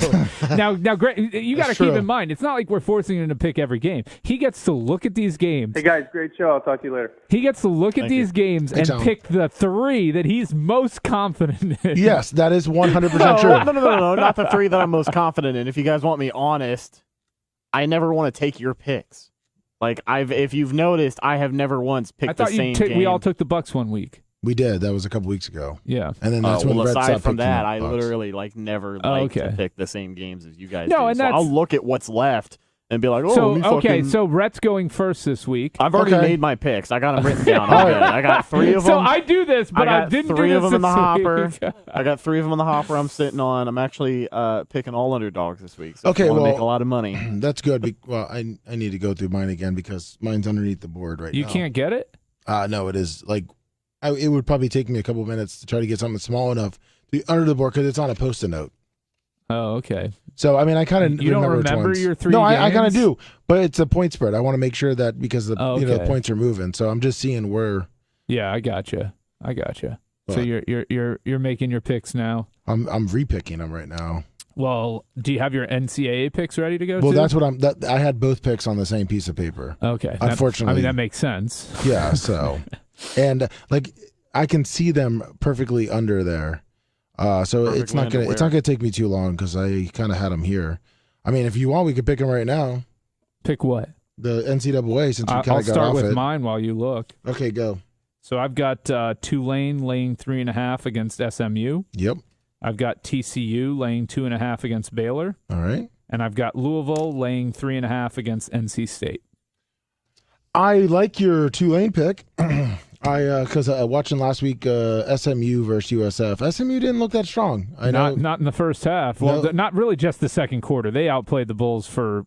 [SPEAKER 1] now, great, you got to keep in mind, it's not like we're forcing him to pick every game. He gets to look at these games.
[SPEAKER 7] Hey guys, great show. I'll talk to you later.
[SPEAKER 1] He gets to look at these games and pick the 3 that he's most confident in.
[SPEAKER 2] Yes, that is 100% true.
[SPEAKER 3] No, not the 3 that I'm most confident in. If you guys want me honest, I never want to take your picks. Like if you've noticed, I have never once picked the same game.
[SPEAKER 1] We all took the Bucks one week.
[SPEAKER 2] We did. That was a couple weeks ago.
[SPEAKER 1] Yeah,
[SPEAKER 2] and then that's when Rhett
[SPEAKER 3] aside from that, I
[SPEAKER 2] Bucks.
[SPEAKER 3] literally never to pick the same games as you guys.
[SPEAKER 1] No,
[SPEAKER 3] do.
[SPEAKER 1] and
[SPEAKER 3] so I'll look at what's left and be like,
[SPEAKER 1] so Rhett's going first this week.
[SPEAKER 3] I've already made my picks. I got them written down. I got 3 of them.
[SPEAKER 1] So I do this, but I didn't
[SPEAKER 3] 3
[SPEAKER 1] do
[SPEAKER 3] of them in the hopper.
[SPEAKER 1] Week.
[SPEAKER 3] I got 3 of them in the hopper. I'm sitting on. I'm actually picking all underdogs this week. So
[SPEAKER 2] okay,
[SPEAKER 3] I want to make a lot of money.
[SPEAKER 2] That's good. Well, I need to go through mine again because mine's underneath the board right now.
[SPEAKER 1] You can't get it?
[SPEAKER 2] No, it is like it would probably take me a couple minutes to try to get something small enough to be under the board because it's on a Post-it note.
[SPEAKER 1] Oh, okay.
[SPEAKER 2] So, I mean, I kind of
[SPEAKER 1] remember your 3
[SPEAKER 2] No,
[SPEAKER 1] games?
[SPEAKER 2] I kind of do, but it's a point spread. I want to make sure that because the the points are moving, so I'm just seeing where.
[SPEAKER 1] Yeah, I gotcha. So you're making your picks now.
[SPEAKER 2] I'm repicking them right now.
[SPEAKER 1] Well, do you have your NCAA picks ready to go?
[SPEAKER 2] Well, that's what I had both picks on the same piece of paper.
[SPEAKER 1] Okay.
[SPEAKER 2] Unfortunately,
[SPEAKER 1] that makes sense.
[SPEAKER 2] Yeah. So, and like I can see them perfectly under there. So it's not gonna take me too long because I kind of had them here. I mean, if you want, we could pick them right now.
[SPEAKER 1] Pick what?
[SPEAKER 2] The NCAA, since we kind of got off it.
[SPEAKER 1] I'll start with mine while you look.
[SPEAKER 2] Okay, go.
[SPEAKER 1] So I've got Tulane laying 3.5 against SMU.
[SPEAKER 2] Yep.
[SPEAKER 1] I've got TCU laying 2.5 against Baylor.
[SPEAKER 2] All right.
[SPEAKER 1] And I've got Louisville laying 3.5 against NC State.
[SPEAKER 2] I like your Tulane pick. Because watching last week SMU versus USF, SMU didn't look that strong. I know
[SPEAKER 1] Not in the first half. Well, not really just the second quarter. They outplayed the Bulls for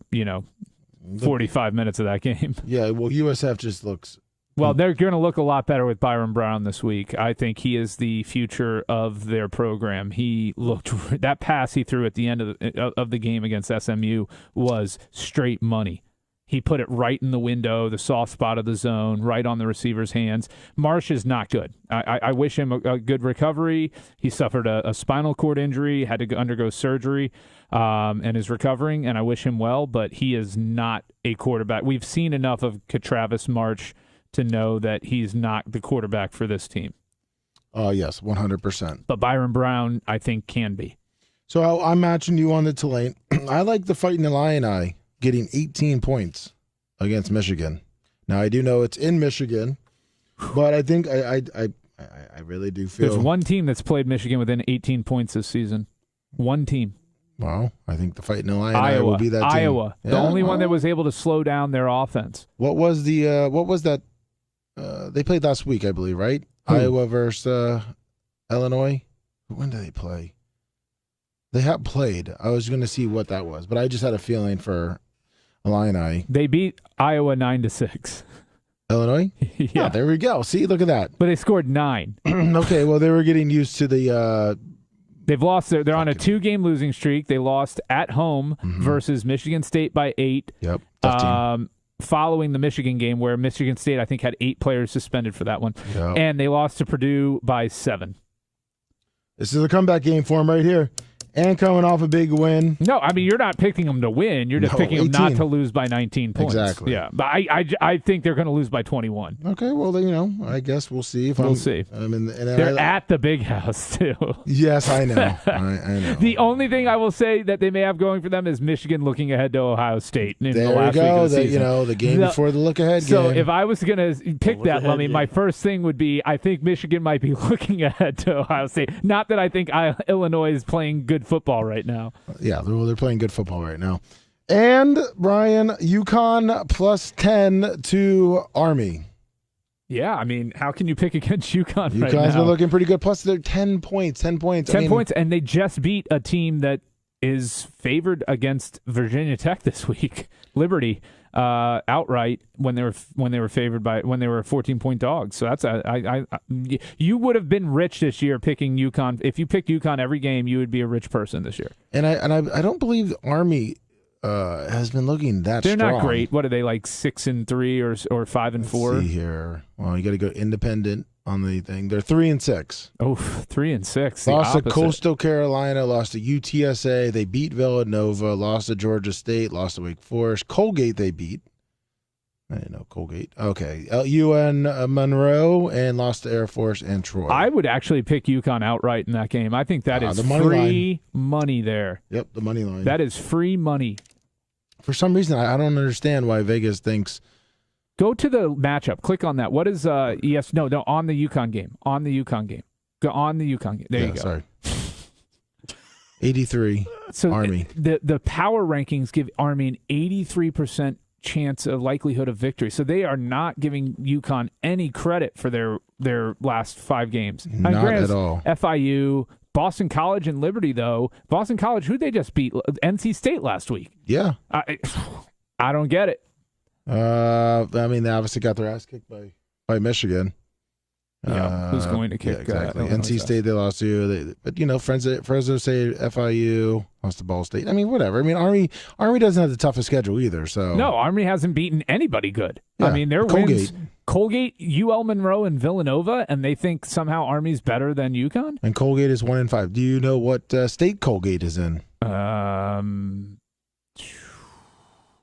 [SPEAKER 1] 45 minutes of that game.
[SPEAKER 2] Yeah, well, USF just looks.
[SPEAKER 1] Well, they're going to look a lot better with Byron Brown this week. I think he is the future of their program. He looked that pass he threw at the end of the game against SMU was straight money. He put it right in the window, the soft spot of the zone, right on the receiver's hands. Marsh is not good. I wish him a good recovery. He suffered a spinal cord injury, had to undergo surgery, and is recovering, and I wish him well, but he is not a quarterback. We've seen enough of Travis March to know that he's not the quarterback for this team.
[SPEAKER 2] Yes, 100%.
[SPEAKER 1] But Byron Brown, I think, can be.
[SPEAKER 2] So I'm matching you on the Tulane. I like the Fighting Illini getting 18 points against Michigan. Now, I do know it's in Michigan, but I think I really do feel...
[SPEAKER 1] There's one team that's played Michigan within 18 points this season. One team.
[SPEAKER 2] Well, I think the Fighting Illini will be that team.
[SPEAKER 1] Iowa. The only one that was able to slow down their offense.
[SPEAKER 2] What was that? They played last week, I believe, right?
[SPEAKER 1] Who?
[SPEAKER 2] Iowa versus Illinois. When did they play? They have played. I was going to see what that was, but I just had a feeling for Illini.
[SPEAKER 1] They beat Iowa 9-6.
[SPEAKER 2] Illinois?
[SPEAKER 1] Yeah.
[SPEAKER 2] There we go. See, look at that.
[SPEAKER 1] But they scored 9.
[SPEAKER 2] Okay, well, they were getting used to the...
[SPEAKER 1] They've lost. They're on a 2-game losing streak. They lost at home versus Michigan State by 8.
[SPEAKER 2] Yep, tough team.
[SPEAKER 1] Following the Michigan game where Michigan State, I think, had 8 players suspended for that one.
[SPEAKER 2] Yep.
[SPEAKER 1] And they lost to Purdue by 7.
[SPEAKER 2] This is a comeback game for them right here. And coming off a big win.
[SPEAKER 1] No, I mean, you're not picking them to win. You're just picking them not to lose by 19 points.
[SPEAKER 2] Exactly.
[SPEAKER 1] Yeah, but I think they're going to lose by 21.
[SPEAKER 2] Okay, well, then, I guess we'll see.
[SPEAKER 1] We'll see. They're at the big house, too.
[SPEAKER 2] Yes, I know. I know.
[SPEAKER 1] The only thing I will say that they may have going for them is Michigan looking ahead to Ohio State in
[SPEAKER 2] there
[SPEAKER 1] the last
[SPEAKER 2] we go.
[SPEAKER 1] week of the season.
[SPEAKER 2] The game before the look-ahead game.
[SPEAKER 1] So if I was going to pick that, Lummy, my first thing would be I think Michigan might be looking ahead to Ohio State. Not that I think Illinois is playing good football right now.
[SPEAKER 2] Yeah, they're playing good football right now. And, Brian, UConn plus 10 to Army.
[SPEAKER 1] Yeah, I mean, how can you pick against UConn right now?
[SPEAKER 2] UConn's been looking pretty good. Plus, they're 10 points. 10 points.
[SPEAKER 1] 10 points, and they just beat a team that is favored against Virginia Tech this week, Liberty, outright when they were 14-point dogs. So that's you would have been rich this year picking UConn. If you picked UConn every game, you would be a rich person this year.
[SPEAKER 2] And I don't believe Army has been looking that
[SPEAKER 1] They're
[SPEAKER 2] strong.
[SPEAKER 1] not great. What are they, like 6-3 or 5-4?
[SPEAKER 2] Let's see here. Well, you got to go independent on the thing. They're 3-6.
[SPEAKER 1] Oh, 3-6.
[SPEAKER 2] Lost to Coastal Carolina, lost to UTSA. They beat Villanova, lost to Georgia State, lost to Wake Forest. Colgate they beat. I didn't know Colgate. Okay. UN Monroe, and lost to Air Force and Troy.
[SPEAKER 1] I would actually pick UConn outright in that game. I think that is free money there.
[SPEAKER 2] Yep, the money line.
[SPEAKER 1] That is free money.
[SPEAKER 2] For some reason, I don't understand why Vegas thinks.
[SPEAKER 1] Go to the matchup. Click on that. What is on the UConn game. On the UConn game. Go on the UConn game. There you go.
[SPEAKER 2] Sorry. 83 Army.
[SPEAKER 1] The power rankings give Army an 83% chance of likelihood of victory. So they are not giving UConn any credit for their last 5 games.
[SPEAKER 2] Not at all.
[SPEAKER 1] FIU, Boston College, and Liberty, though. Boston College, who they just beat? NC State last week.
[SPEAKER 2] Yeah.
[SPEAKER 1] I don't get it.
[SPEAKER 2] They obviously got their ass kicked by Michigan.
[SPEAKER 1] Yeah, who's going to kick?
[SPEAKER 2] Yeah, exactly. NC State they lost to, but Fresno State, FIU lost to Ball State. I mean, whatever. I mean, Army doesn't have the toughest schedule either. So
[SPEAKER 1] no, Army hasn't beaten anybody good.
[SPEAKER 2] Yeah,
[SPEAKER 1] I mean, their wins: Colgate, UL Monroe, and Villanova, and they think somehow Army's better than UConn.
[SPEAKER 2] And Colgate is 1-5. Do you know what state Colgate is in?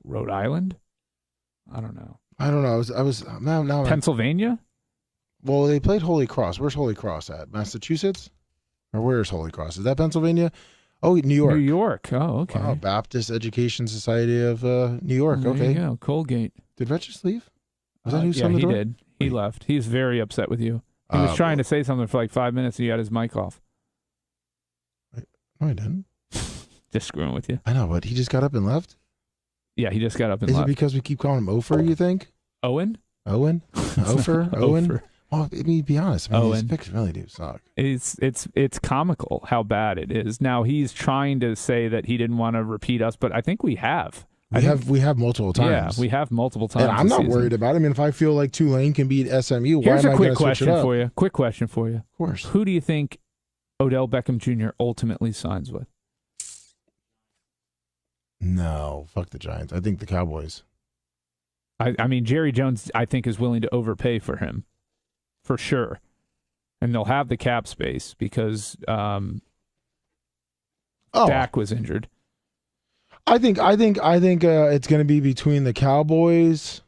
[SPEAKER 1] Rhode Island. I don't know.
[SPEAKER 2] I was now
[SPEAKER 1] Pennsylvania.
[SPEAKER 2] Well, they played Holy Cross. Where's Holy Cross at? Massachusetts? Or where's Holy Cross? Is that Pennsylvania? Oh, New York.
[SPEAKER 1] New York. Oh, okay.
[SPEAKER 2] Wow, Baptist Education Society of New York.
[SPEAKER 1] There
[SPEAKER 2] okay.
[SPEAKER 1] You go. Colgate.
[SPEAKER 2] Did Rhett just leave? Was that who's on the
[SPEAKER 1] he
[SPEAKER 2] door?
[SPEAKER 1] did. He left. He's very upset with you. He was trying to say something for like 5 minutes and he got his mic off.
[SPEAKER 2] No, he didn't.
[SPEAKER 1] Just screwing with you.
[SPEAKER 2] I know, but he just got up and left.
[SPEAKER 1] Yeah, he just got up and
[SPEAKER 2] Is
[SPEAKER 1] left.
[SPEAKER 2] it because we keep calling him Ofer, you think?
[SPEAKER 1] Owen?
[SPEAKER 2] Ofer? Owen?
[SPEAKER 1] Ofer.
[SPEAKER 2] Well, I mean, be honest. I mean,
[SPEAKER 1] Owen.
[SPEAKER 2] these picks really do suck.
[SPEAKER 1] It's comical how bad it is. Now he's trying to say that he didn't want to repeat us, but I think we have.
[SPEAKER 2] We have multiple times.
[SPEAKER 1] Yeah, we have multiple times.
[SPEAKER 2] And I'm not
[SPEAKER 1] this
[SPEAKER 2] worried about it. I mean, if I feel like Tulane can beat SMU,
[SPEAKER 1] Here's
[SPEAKER 2] why am
[SPEAKER 1] a
[SPEAKER 2] I
[SPEAKER 1] quick
[SPEAKER 2] going to switch
[SPEAKER 1] question
[SPEAKER 2] it up?
[SPEAKER 1] for you. Quick question for you.
[SPEAKER 2] Of course.
[SPEAKER 1] Who do you think Odell Beckham Jr. ultimately signs with?
[SPEAKER 2] No, fuck the Giants. I think the Cowboys.
[SPEAKER 1] I mean, Jerry Jones, I think, is willing to overpay for him, for sure. And they'll have the cap space because Dak was injured.
[SPEAKER 2] I think it's going to be between the Cowboys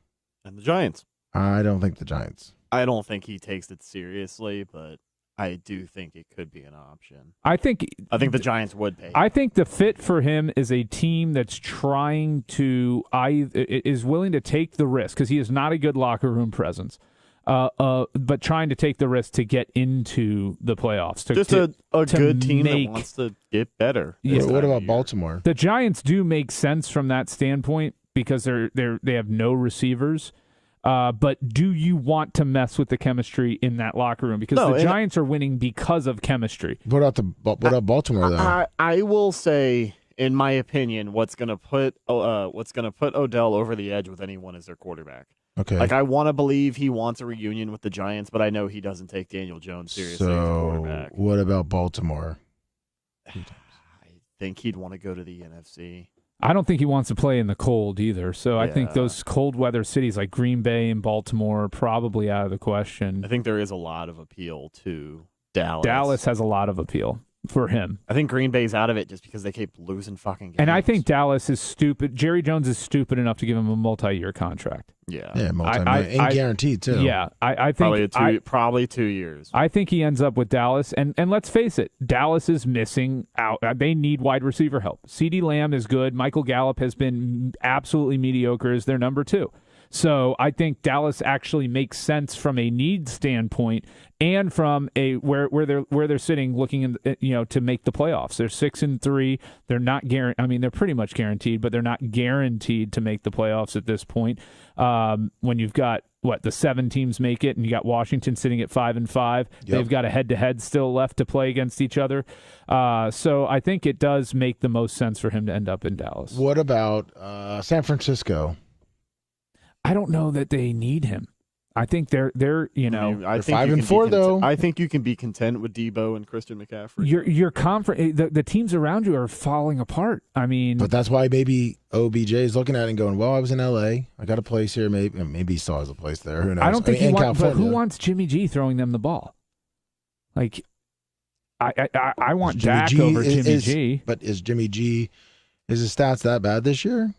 [SPEAKER 3] and the Giants.
[SPEAKER 2] I don't think the Giants.
[SPEAKER 3] I don't think he takes it seriously, but I do think it could be an option.
[SPEAKER 1] I think
[SPEAKER 3] the Giants would pay.
[SPEAKER 1] I think the fit for him is a team that's trying to is willing to take the risk because he is not a good locker room presence. But trying to take the risk to get into the playoffs.
[SPEAKER 3] A good team that wants to get better.
[SPEAKER 2] Yeah. What about Baltimore?
[SPEAKER 1] The Giants do make sense from that standpoint because they have no receivers. But do you want to mess with the chemistry in that locker room? Because the Giants are winning because of chemistry.
[SPEAKER 2] What about Baltimore though?
[SPEAKER 3] I will say, in my opinion, what's going to put Odell over the edge with anyone is their quarterback.
[SPEAKER 2] Okay.
[SPEAKER 3] Like, I want to believe he wants a reunion with the Giants, but I know he doesn't take Daniel Jones seriously as a quarterback.
[SPEAKER 2] What about Baltimore?
[SPEAKER 3] I think he'd want to go to the NFC.
[SPEAKER 1] I don't think he wants to play in the cold either. So I think those cold weather cities like Green Bay and Baltimore are probably out of the question.
[SPEAKER 3] I think there is a lot of appeal to Dallas.
[SPEAKER 1] Dallas has a lot of appeal for him.
[SPEAKER 3] I think Green Bay's out of it just because they keep losing fucking games.
[SPEAKER 1] And I think Dallas is stupid. Jerry Jones is stupid enough to give him a multi-year contract.
[SPEAKER 3] Yeah,
[SPEAKER 2] multi-million and guaranteed too.
[SPEAKER 1] Yeah, I think
[SPEAKER 3] probably 2 years.
[SPEAKER 1] I think he ends up with Dallas, and let's face it, Dallas is missing out. They need wide receiver help. CeeDee Lamb is good. Michael Gallup has been absolutely mediocre as their number 2. So I think Dallas actually makes sense from a need standpoint and from a where they're sitting looking in, to make the playoffs. They're 6-3. They're not guaranteed. I mean, they're pretty much guaranteed, but they're not guaranteed to make the playoffs at this point. When you've got the 7 teams make it, and you got Washington sitting at 5-5. Yep. They've got a head-to-head still left to play against each other. So I think it does make the most sense for him to end up in Dallas.
[SPEAKER 2] What about San Francisco?
[SPEAKER 1] I don't know that they need him. I think they're
[SPEAKER 2] they're 5-4 though.
[SPEAKER 3] I think you can be content with Debo and Christian McCaffrey.
[SPEAKER 1] Your conference, the teams around you are falling apart. I mean,
[SPEAKER 2] but that's why maybe OBJ is looking at it and going, "Well, I was in LA. I got a place here. Maybe he still has a place there. Who knows?"
[SPEAKER 1] I don't think but who wants Jimmy G throwing them the ball? Like, I want Dak over Jimmy G.
[SPEAKER 2] But is Jimmy G? Is his stats that bad this year?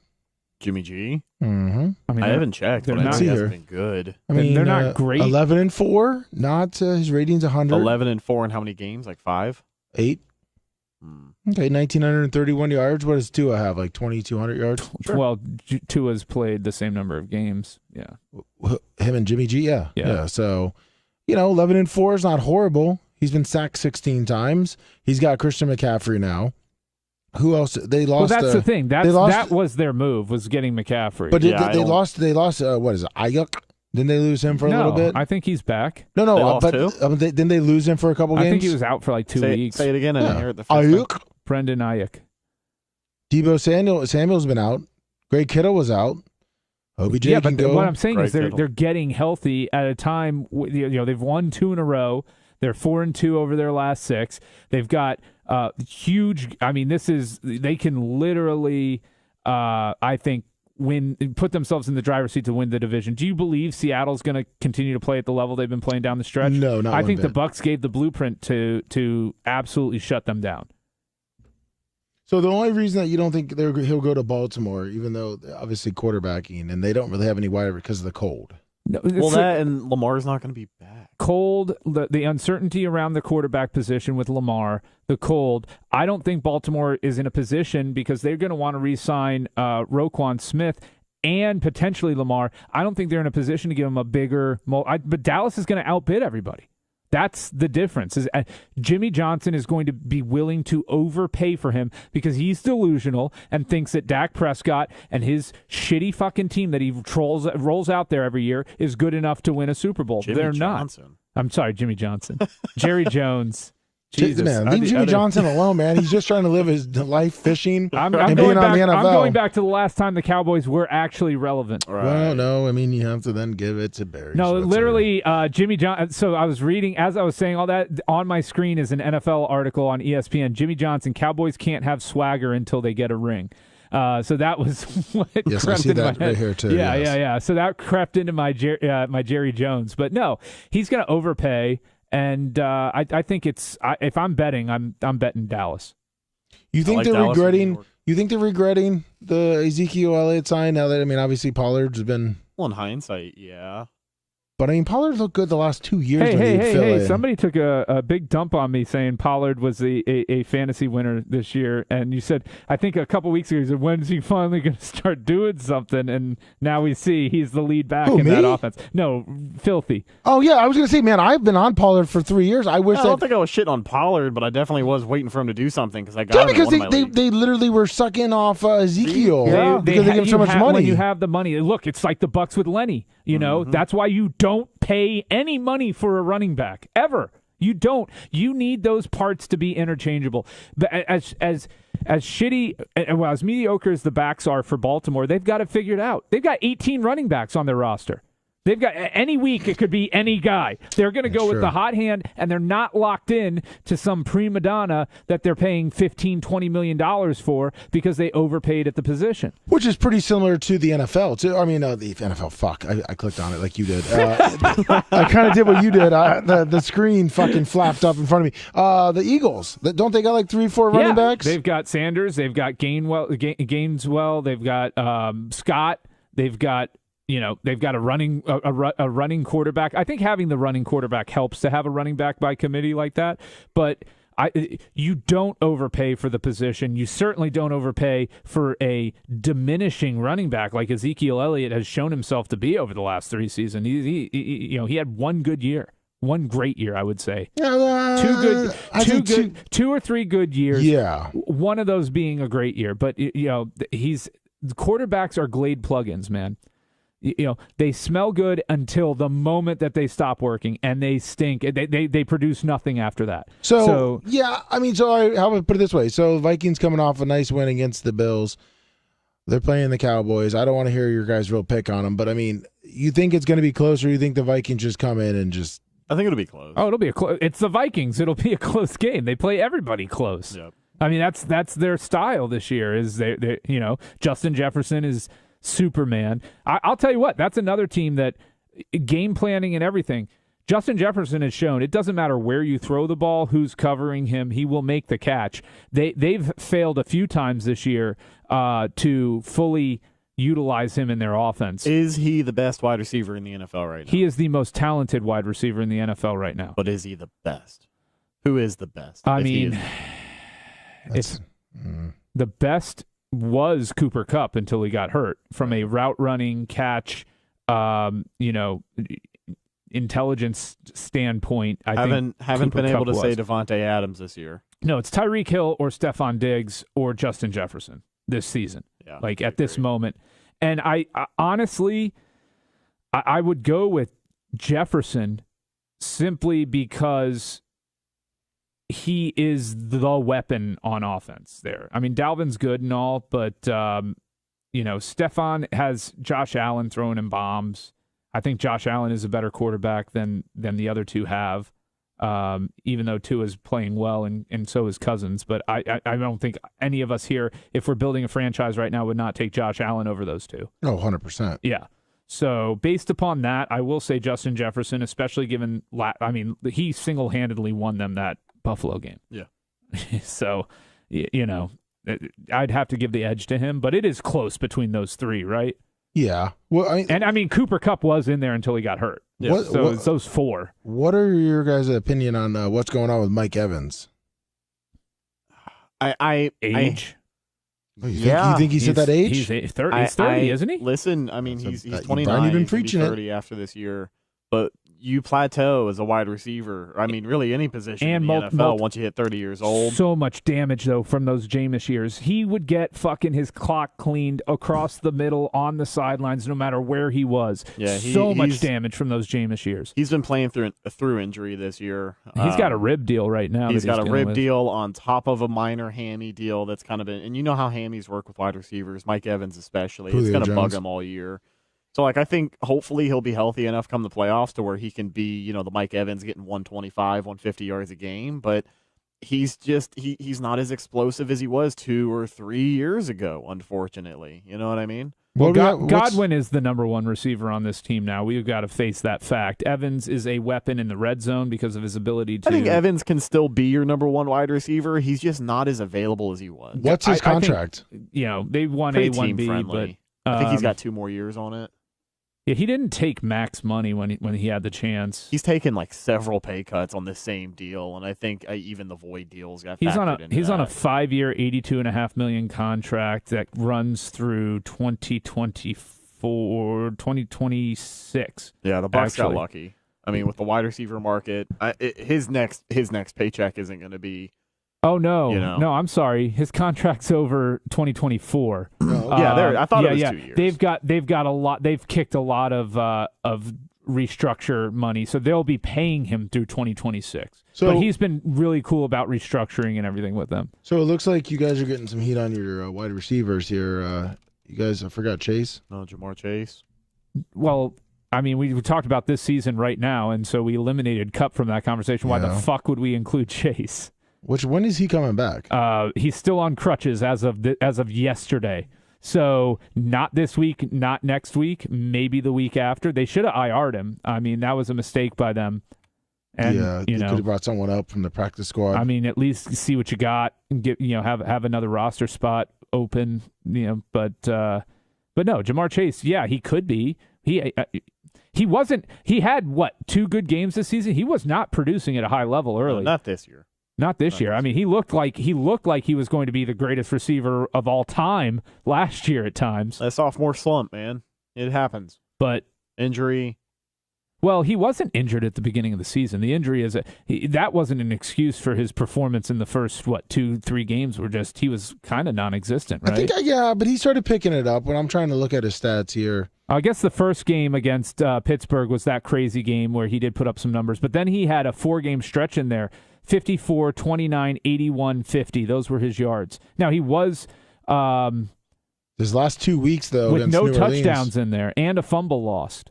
[SPEAKER 3] Jimmy G?
[SPEAKER 2] Mm-hmm.
[SPEAKER 3] I mean, I haven't checked, but he hasn't been good.
[SPEAKER 2] I mean,
[SPEAKER 1] they're not great.
[SPEAKER 2] 11-4, not his rating's 100.
[SPEAKER 3] 11-4 in how many games? Like 5?
[SPEAKER 2] 8. Okay, 1,931 yards. What does Tua have? Like 2,200 yards?
[SPEAKER 1] Sure. Well, Tua's played the same number of games. Yeah.
[SPEAKER 2] Him and Jimmy G, yeah. So, 11-4 is not horrible. He's been sacked 16 times. He's got Christian McCaffrey now. Who else? They lost.
[SPEAKER 1] Well, that's the thing. That was their move, was getting McCaffrey.
[SPEAKER 2] But they lost. They lost. What is it? Ayuk? Didn't they lose him for a little bit?
[SPEAKER 1] I think he's back.
[SPEAKER 2] No. Didn't they lose him for a couple games?
[SPEAKER 1] I think he was out for like 2 weeks.
[SPEAKER 3] Say it again. I didn't hear it the first
[SPEAKER 2] Ayuk.
[SPEAKER 1] Brendan Ayuk.
[SPEAKER 2] Debo Samuel's been out. Greg Kittle was out. OBJ can go.
[SPEAKER 1] What I'm saying is they're getting healthy at a time. They've won 2 in a row. They're 4-2 over their last 6. They've got huge. I mean, they can literally, I think, put themselves in the driver's seat to win the division. Do you believe Seattle's going to continue to play at the level they've been playing down the stretch?
[SPEAKER 2] No, not
[SPEAKER 1] I
[SPEAKER 2] one
[SPEAKER 1] think
[SPEAKER 2] bit.
[SPEAKER 1] the Bucs gave the blueprint to absolutely shut them down.
[SPEAKER 2] So the only reason that you don't think he'll go to Baltimore, even though obviously quarterbacking, and they don't really have any wide because of the cold.
[SPEAKER 1] No,
[SPEAKER 3] that and Lamar's not going to be back.
[SPEAKER 1] Cold, the uncertainty around the quarterback position with Lamar, the cold. I don't think Baltimore is in a position because they're going to want to re-sign Roquan Smith and potentially Lamar. I don't think they're in a position to give him a bigger. But Dallas is going to outbid everybody. That's the difference. Is Jimmy Johnson is going to be willing to overpay for him because he's delusional and thinks that Dak Prescott and his shitty fucking team that he rolls out there every year is good enough to win a Super Bowl. They're not. I'm sorry, Jimmy Johnson. Jerry Jones. Jesus.
[SPEAKER 2] Man, leave Jimmy Johnson alone, man. He's just trying to live his life fishing
[SPEAKER 1] and
[SPEAKER 2] being on the NFL.
[SPEAKER 1] I'm going back to the last time the Cowboys were actually relevant.
[SPEAKER 2] Right. Well, no, I mean, you have to then give it to Barry.
[SPEAKER 1] No, literally, Jimmy Johnson. So I was reading, as I was saying all that, on my screen is an NFL article on ESPN. Jimmy Johnson, Cowboys can't have swagger until they get a ring. So that was what
[SPEAKER 2] yes,
[SPEAKER 1] crept
[SPEAKER 2] I see
[SPEAKER 1] into
[SPEAKER 2] that
[SPEAKER 1] my head.
[SPEAKER 2] right here too.
[SPEAKER 1] Yeah. So that crept into my Jerry Jones. But no, he's going to overpay. And I think if I'm betting, I'm betting Dallas.
[SPEAKER 2] You think they're regretting? You think they're regretting the Ezekiel Elliott sign now that obviously Pollard's been.
[SPEAKER 3] Well, in hindsight, yeah.
[SPEAKER 2] But Pollard looked good the last 2 years.
[SPEAKER 1] Hey! Somebody took a big dump on me saying Pollard was a fantasy winner this year, and you said I think a couple weeks ago you said when's he finally going to start doing something? And now we see he's the lead back in that offense. No, filthy.
[SPEAKER 2] Oh yeah, I was going to say, man, I've been on Pollard for 3 years. I
[SPEAKER 3] don't think I was shitting on Pollard, but I definitely was waiting for him to do something because I got him
[SPEAKER 2] because they literally were sucking off Ezekiel because they give him so much money.
[SPEAKER 1] When you have the money, look, it's like the Bucs with Lenny. You know, that's why you don't pay any money for a running back ever. You don't. You need those parts to be interchangeable. But as shitty, well, as mediocre as the backs are for Baltimore, they've got it figured out. They've got 18 running backs on their roster. They've got any week it could be any guy. They're going to go with the hot hand, and they're not locked in to some prima donna that they're paying $15, $20 million for because they overpaid at the position.
[SPEAKER 2] Which is pretty similar to the NFL, too. I mean, the NFL, fuck. I clicked on it like you did. I kind of did what you did. The screen fucking flapped up in front of me. The Eagles, don't they got like 3-4 running backs?
[SPEAKER 1] They've got Sanders. They've got Gaineswell. They've got Scott. They've got... they've got a running quarterback. I think having the running quarterback helps to have a running back by committee like that. But you don't overpay for the position. You certainly don't overpay for a diminishing running back like Ezekiel Elliott has shown himself to be over the last 3 seasons. He had one good year. One great year, I would say. Two or three good years.
[SPEAKER 2] Yeah.
[SPEAKER 1] One of those being a great year. But quarterbacks are Glade plugins, man. They smell good until the moment that they stop working, and they stink. They produce nothing after that.
[SPEAKER 2] So how about put it this way? So Vikings coming off a nice win against the Bills. They're playing the Cowboys. I don't want to hear your guys' real pick on them, but you think it's going to be close, or you think the Vikings just come in and just?
[SPEAKER 3] I think it'll be close.
[SPEAKER 1] Oh, it'll be it's the Vikings. It'll be a close game. They play everybody close.
[SPEAKER 3] Yep.
[SPEAKER 1] I mean, that's their style this year. Is they Justin Jefferson is Superman. I'll tell you what, that's another team that game planning and everything. Justin Jefferson has shown it doesn't matter where you throw the ball, who's covering him, he will make the catch. They've failed a few times this year to fully utilize him in their offense.
[SPEAKER 3] Is he the best wide receiver in the NFL right now?
[SPEAKER 1] He is the most talented wide receiver in the NFL right now.
[SPEAKER 3] But is he the best? Who is the best?
[SPEAKER 1] It's the best was Cooper Kupp until he got hurt from a route running catch, intelligence standpoint. I haven't
[SPEAKER 3] been able to say Devontae Adams this year.
[SPEAKER 1] No, it's Tyreek Hill or Stephon Diggs or Justin Jefferson this season.
[SPEAKER 3] Yeah,
[SPEAKER 1] at this moment. And I honestly, I would go with Jefferson simply because he is the weapon on offense there. I mean, Dalvin's good and all, but, Stephon has Josh Allen throwing him bombs. I think Josh Allen is a better quarterback than the other two have, even though Tua is playing well and so is Cousins. But I don't think any of us here, if we're building a franchise right now, would not take Josh Allen over those two.
[SPEAKER 2] Oh, 100%.
[SPEAKER 1] Yeah. So based upon that, I will say Justin Jefferson, especially given, he single-handedly won them that Buffalo game.
[SPEAKER 3] Yeah.
[SPEAKER 1] So, I'd have to give the edge to him, but it is close between those three, right?
[SPEAKER 2] Yeah. Well,
[SPEAKER 1] Cooper Kupp was in there until he got hurt. Yeah. It's those four.
[SPEAKER 2] What are your guys' opinion on what's going on with Mike Evans?
[SPEAKER 1] Age.
[SPEAKER 2] You think he's at that age?
[SPEAKER 1] He's 30, isn't he?
[SPEAKER 3] Listen, he's 29.
[SPEAKER 2] You've been preaching
[SPEAKER 3] 30 after this year. But you plateau as a wide receiver. I mean, really any position in the NFL once you hit 30 years old.
[SPEAKER 1] So much damage, though, from those Jameis years. He would get fucking his clock cleaned across the middle on the sidelines no matter where he was.
[SPEAKER 3] Yeah,
[SPEAKER 1] so much damage from those Jameis years.
[SPEAKER 3] He's been playing through injury this year.
[SPEAKER 1] He's got a rib deal right now.
[SPEAKER 3] He's got a rib deal on top of a minor hammy deal that's kind of been – and you know how hammies work with wide receivers, Mike Evans especially. It's going to bug him all year. So, like, I think hopefully he'll be healthy enough come the playoffs to where he can be, you know, the Mike Evans getting 125, 150 yards a game. But he's just he's not as explosive as he was 2 or 3 years ago, unfortunately. You know what I mean?
[SPEAKER 1] Well, Godwin is the number one receiver on this team now. We've got to face that fact. Evans is a weapon in the red zone because of his ability to...
[SPEAKER 3] I think Evans can still be your number one wide receiver. He's just not as available as he was.
[SPEAKER 2] What's his contract?
[SPEAKER 1] I think, you know, they won
[SPEAKER 3] pretty
[SPEAKER 1] A, 1B,
[SPEAKER 3] team-friendly.
[SPEAKER 1] but...
[SPEAKER 3] I think he's got 2 more years on it.
[SPEAKER 1] Yeah, he didn't take max money when he had the chance.
[SPEAKER 3] He's taken like several pay cuts on the same deal, and I think even the void deals got factored into
[SPEAKER 1] He's
[SPEAKER 3] that.
[SPEAKER 1] on a 5-year, $82.5 million contract that runs through 2026.
[SPEAKER 3] Yeah, the Bucs got lucky. I mean, with the wide receiver market, his next paycheck isn't going to be.
[SPEAKER 1] Oh no,
[SPEAKER 3] you know.
[SPEAKER 1] No, I'm sorry. His contract's over 2024.
[SPEAKER 3] Yeah, I thought it was 2 years.
[SPEAKER 1] They've got a lot. They've kicked a lot of restructure money, so they'll be paying him through 2026. But he's been really cool about restructuring and everything with them.
[SPEAKER 2] So it looks like you guys are getting some heat on your wide receivers here. You guys, I forgot Chase.
[SPEAKER 3] No, Jamar Chase.
[SPEAKER 1] Well, I mean, we talked about this season right now, and so we eliminated Kupp from that conversation. Why the fuck would we include Chase?
[SPEAKER 2] When is he coming back?
[SPEAKER 1] He's still on crutches as of yesterday. So not this week, not next week, maybe the week after. They should have IR'd him. I mean, that was a mistake by them. And,
[SPEAKER 2] they could have brought someone up from the practice squad.
[SPEAKER 1] I mean, at least see what you got and get, have another roster spot open. But no, Jamar Chase. Yeah, he could be. He wasn't. He had 2 good games this season. He was not producing at a high level early.
[SPEAKER 3] No, not this year.
[SPEAKER 1] Not this year. I mean, he looked like he was going to be the greatest receiver of all time last year at times.
[SPEAKER 3] A sophomore slump, man. It happens.
[SPEAKER 1] But
[SPEAKER 3] injury.
[SPEAKER 1] Well, he wasn't injured at the beginning of the season. The injury that wasn't an excuse for his performance in the first 2-3 games. He was kind of non-existent, right?
[SPEAKER 2] I think but he started picking it up when I'm trying to look at his stats here.
[SPEAKER 1] I guess the first game against Pittsburgh was that crazy game where he did put up some numbers, but then he had a 4-game stretch in there. 54, 29, 81, 50. Those were his yards. Now, he was...
[SPEAKER 2] his last 2 weeks, though,
[SPEAKER 1] with no
[SPEAKER 2] New
[SPEAKER 1] touchdowns
[SPEAKER 2] Orleans,
[SPEAKER 1] in there and a fumble lost.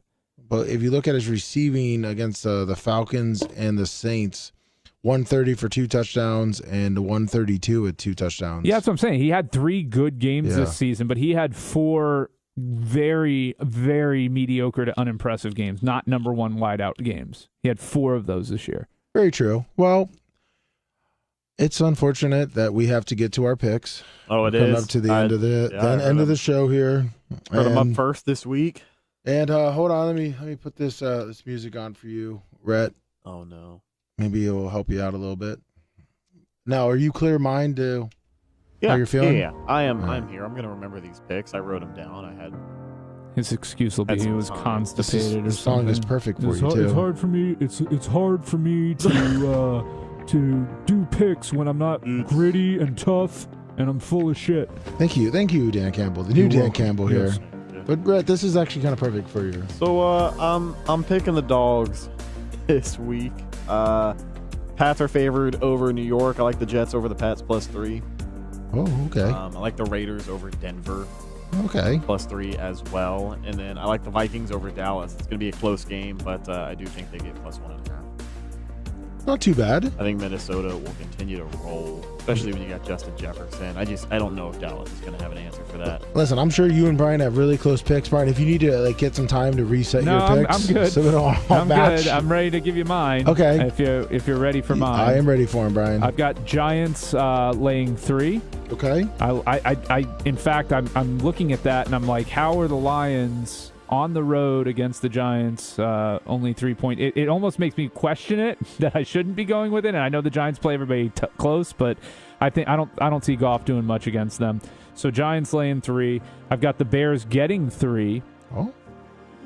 [SPEAKER 2] But if you look at his receiving against the Falcons and the Saints, 130 for 2 touchdowns and 132 with 2 touchdowns.
[SPEAKER 1] Yeah, that's what I'm saying. He had 3 good games this season, but he had 4 very, very mediocre to unimpressive games, not number 1 wideout games. He had 4 of those this year.
[SPEAKER 2] Very true. Well, it's unfortunate that we have to get to our picks.
[SPEAKER 3] Oh, it
[SPEAKER 2] Coming
[SPEAKER 3] is.
[SPEAKER 2] up to the end of the show here.
[SPEAKER 3] Heard them up first this week.
[SPEAKER 2] And hold on, let me put this music on for you, Rhett.
[SPEAKER 3] Oh no.
[SPEAKER 2] Maybe it will help you out a little bit. Now, are you clear mind to how you're feeling?
[SPEAKER 3] Yeah. I'm here. I'm gonna remember these picks. I wrote them down.
[SPEAKER 1] His excuse will be he was constipated.
[SPEAKER 2] This song is perfect for you too.
[SPEAKER 1] It's hard for me. It's hard for me to do picks when I'm not gritty and tough and I'm full of shit.
[SPEAKER 2] Thank you, Dan Campbell, the new Dan Campbell here. Yes. But Brett, this is actually kind of perfect for you.
[SPEAKER 3] So I'm picking the dogs this week. Pats are favored over New York. I like the Jets over the Pats +3.
[SPEAKER 2] Oh, okay.
[SPEAKER 3] I like the Raiders over Denver.
[SPEAKER 2] Okay.
[SPEAKER 3] +3 as well. And then I like the Vikings over Dallas. It's going to be a close game, but I do think they get +1.5.
[SPEAKER 2] Not too bad.
[SPEAKER 3] I think Minnesota will continue to roll, especially when you got Justin Jefferson. I don't know if Dallas is going to have an answer for that.
[SPEAKER 2] Listen, I'm sure you and Brian have really close picks. Brian, if you need to get some time to reset your picks.
[SPEAKER 1] I'm good.
[SPEAKER 2] So it'll all
[SPEAKER 1] I'm
[SPEAKER 2] match.
[SPEAKER 1] good. I'm ready to give you mine.
[SPEAKER 2] Okay.
[SPEAKER 1] If you're ready for mine.
[SPEAKER 2] I am ready for him, Brian.
[SPEAKER 1] I've got Giants laying 3.
[SPEAKER 2] Okay.
[SPEAKER 1] I in fact, I'm looking at that and I'm like, how are the Lions on the road against the Giants? Only 3 point. It almost makes me question it that I shouldn't be going with it. And I know the Giants play everybody close, but I don't see Goff doing much against them. So Giants laying 3. I've got the Bears getting 3.
[SPEAKER 2] Oh.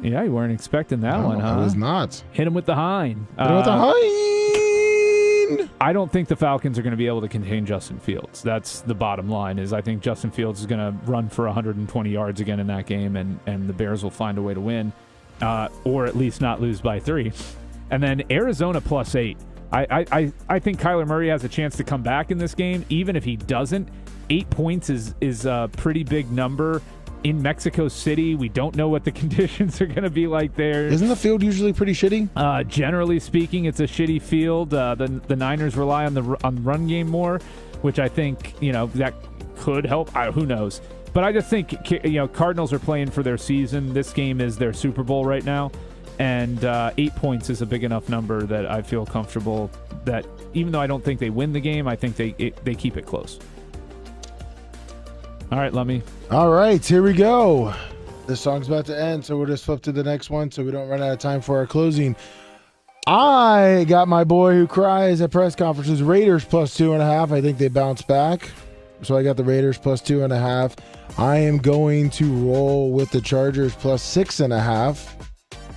[SPEAKER 1] Yeah, you weren't expecting that one, huh?
[SPEAKER 2] I was not.
[SPEAKER 1] Hit him with the hind.
[SPEAKER 2] Hit him with the hind.
[SPEAKER 1] I don't think the Falcons are going to be able to contain Justin Fields. That's the bottom line. Is I think Justin Fields is going to run for 120 yards again in that game, and the Bears will find a way to win, or at least not lose by 3. And then Arizona +8. I think Kyler Murray has a chance to come back in this game. Even if he doesn't, 8 points is a pretty big number. In Mexico City, we don't know what the conditions are going to be like there.
[SPEAKER 2] Isn't the field usually pretty shitty?
[SPEAKER 1] Generally speaking, it's a shitty field. The Niners rely on the run game more, which I think that could help. Who knows? But I just think Cardinals are playing for their season. This game is their Super Bowl right now, and 8 points is a big enough number that I feel comfortable that even though I don't think they win the game, I think they keep it close. All right, Lummy.
[SPEAKER 2] All right, here we go. This song's about to end, so we'll just flip to the next one so we don't run out of time for our closing. I got my boy who cries at press conferences, Raiders +2.5. I think they bounce back. So I got the Raiders +2.5. I am going to roll with the Chargers +6.5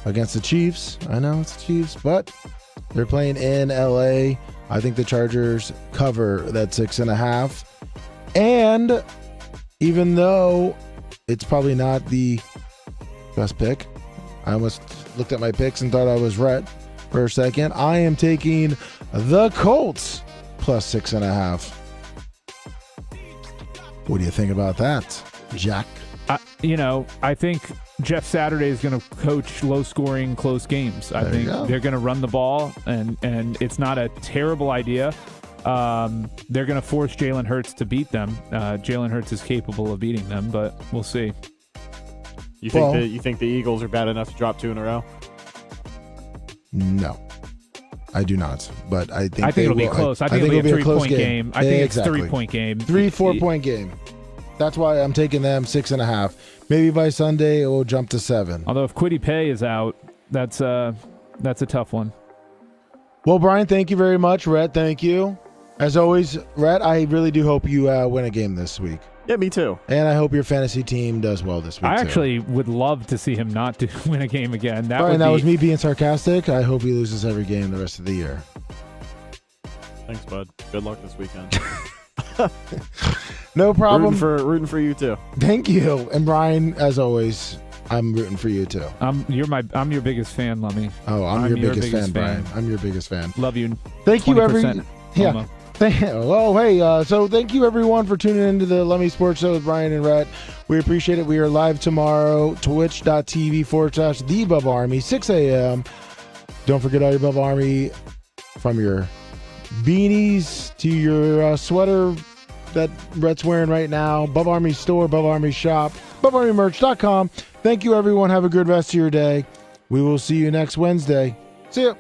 [SPEAKER 2] against the Chiefs. I know it's the Chiefs, but they're playing in LA. I think the Chargers cover that 6.5. And even though it's probably not the best pick, I almost looked at my picks and thought I was right for a second. I am taking the Colts +6.5. What do you think about that, Jack?
[SPEAKER 1] I think Jeff Saturday is going to coach low-scoring, close games. I think they're going to run the ball, and it's not a terrible idea. They're going to force Jalen Hurts to beat them. Jalen Hurts is capable of beating them, but we'll see.
[SPEAKER 3] You think the Eagles are bad enough to drop 2 in a row?
[SPEAKER 2] No, I do not. But I think
[SPEAKER 1] it'll be close. I think it'll be a 3-point game. I think it's a 3-point game.
[SPEAKER 2] 3-4-point game. That's why I'm taking them 6.5. Maybe by Sunday it will jump to 7.
[SPEAKER 1] Although if Kwity Paye is out, that's a tough one.
[SPEAKER 2] Well, Brian, thank you very much. Rhett, thank you. As always, Rhett, I really do hope you win a game this week.
[SPEAKER 3] Yeah, me too.
[SPEAKER 2] And I hope your fantasy team does well this week,
[SPEAKER 1] I actually would love to see him not win a game again.
[SPEAKER 2] Brian, that was me being sarcastic. I hope he loses every game the rest of the year.
[SPEAKER 3] Thanks, bud. Good luck this weekend.
[SPEAKER 2] No problem.
[SPEAKER 3] Rooting for you too.
[SPEAKER 2] Thank you. And Brian, as always, I'm rooting for you too.
[SPEAKER 1] I'm your biggest fan, Lummy.
[SPEAKER 2] Oh, I'm your biggest fan, Brian. I'm your biggest fan.
[SPEAKER 1] Love you.
[SPEAKER 2] Thank you, everyone. Yeah. So thank you everyone for tuning into the Lummy Sports Show with Brian and Rhett. We appreciate it. We are live tomorrow, twitch.tv/the Bubba Army, 6 a.m. Don't forget all your Bubba Army, from your beanies to your sweater that Rhett's wearing right now. Bubba Army store, Bubba Army shop, BubbaArmyMerch.com. Thank you everyone. Have a good rest of your day. We will see you next Wednesday. See ya.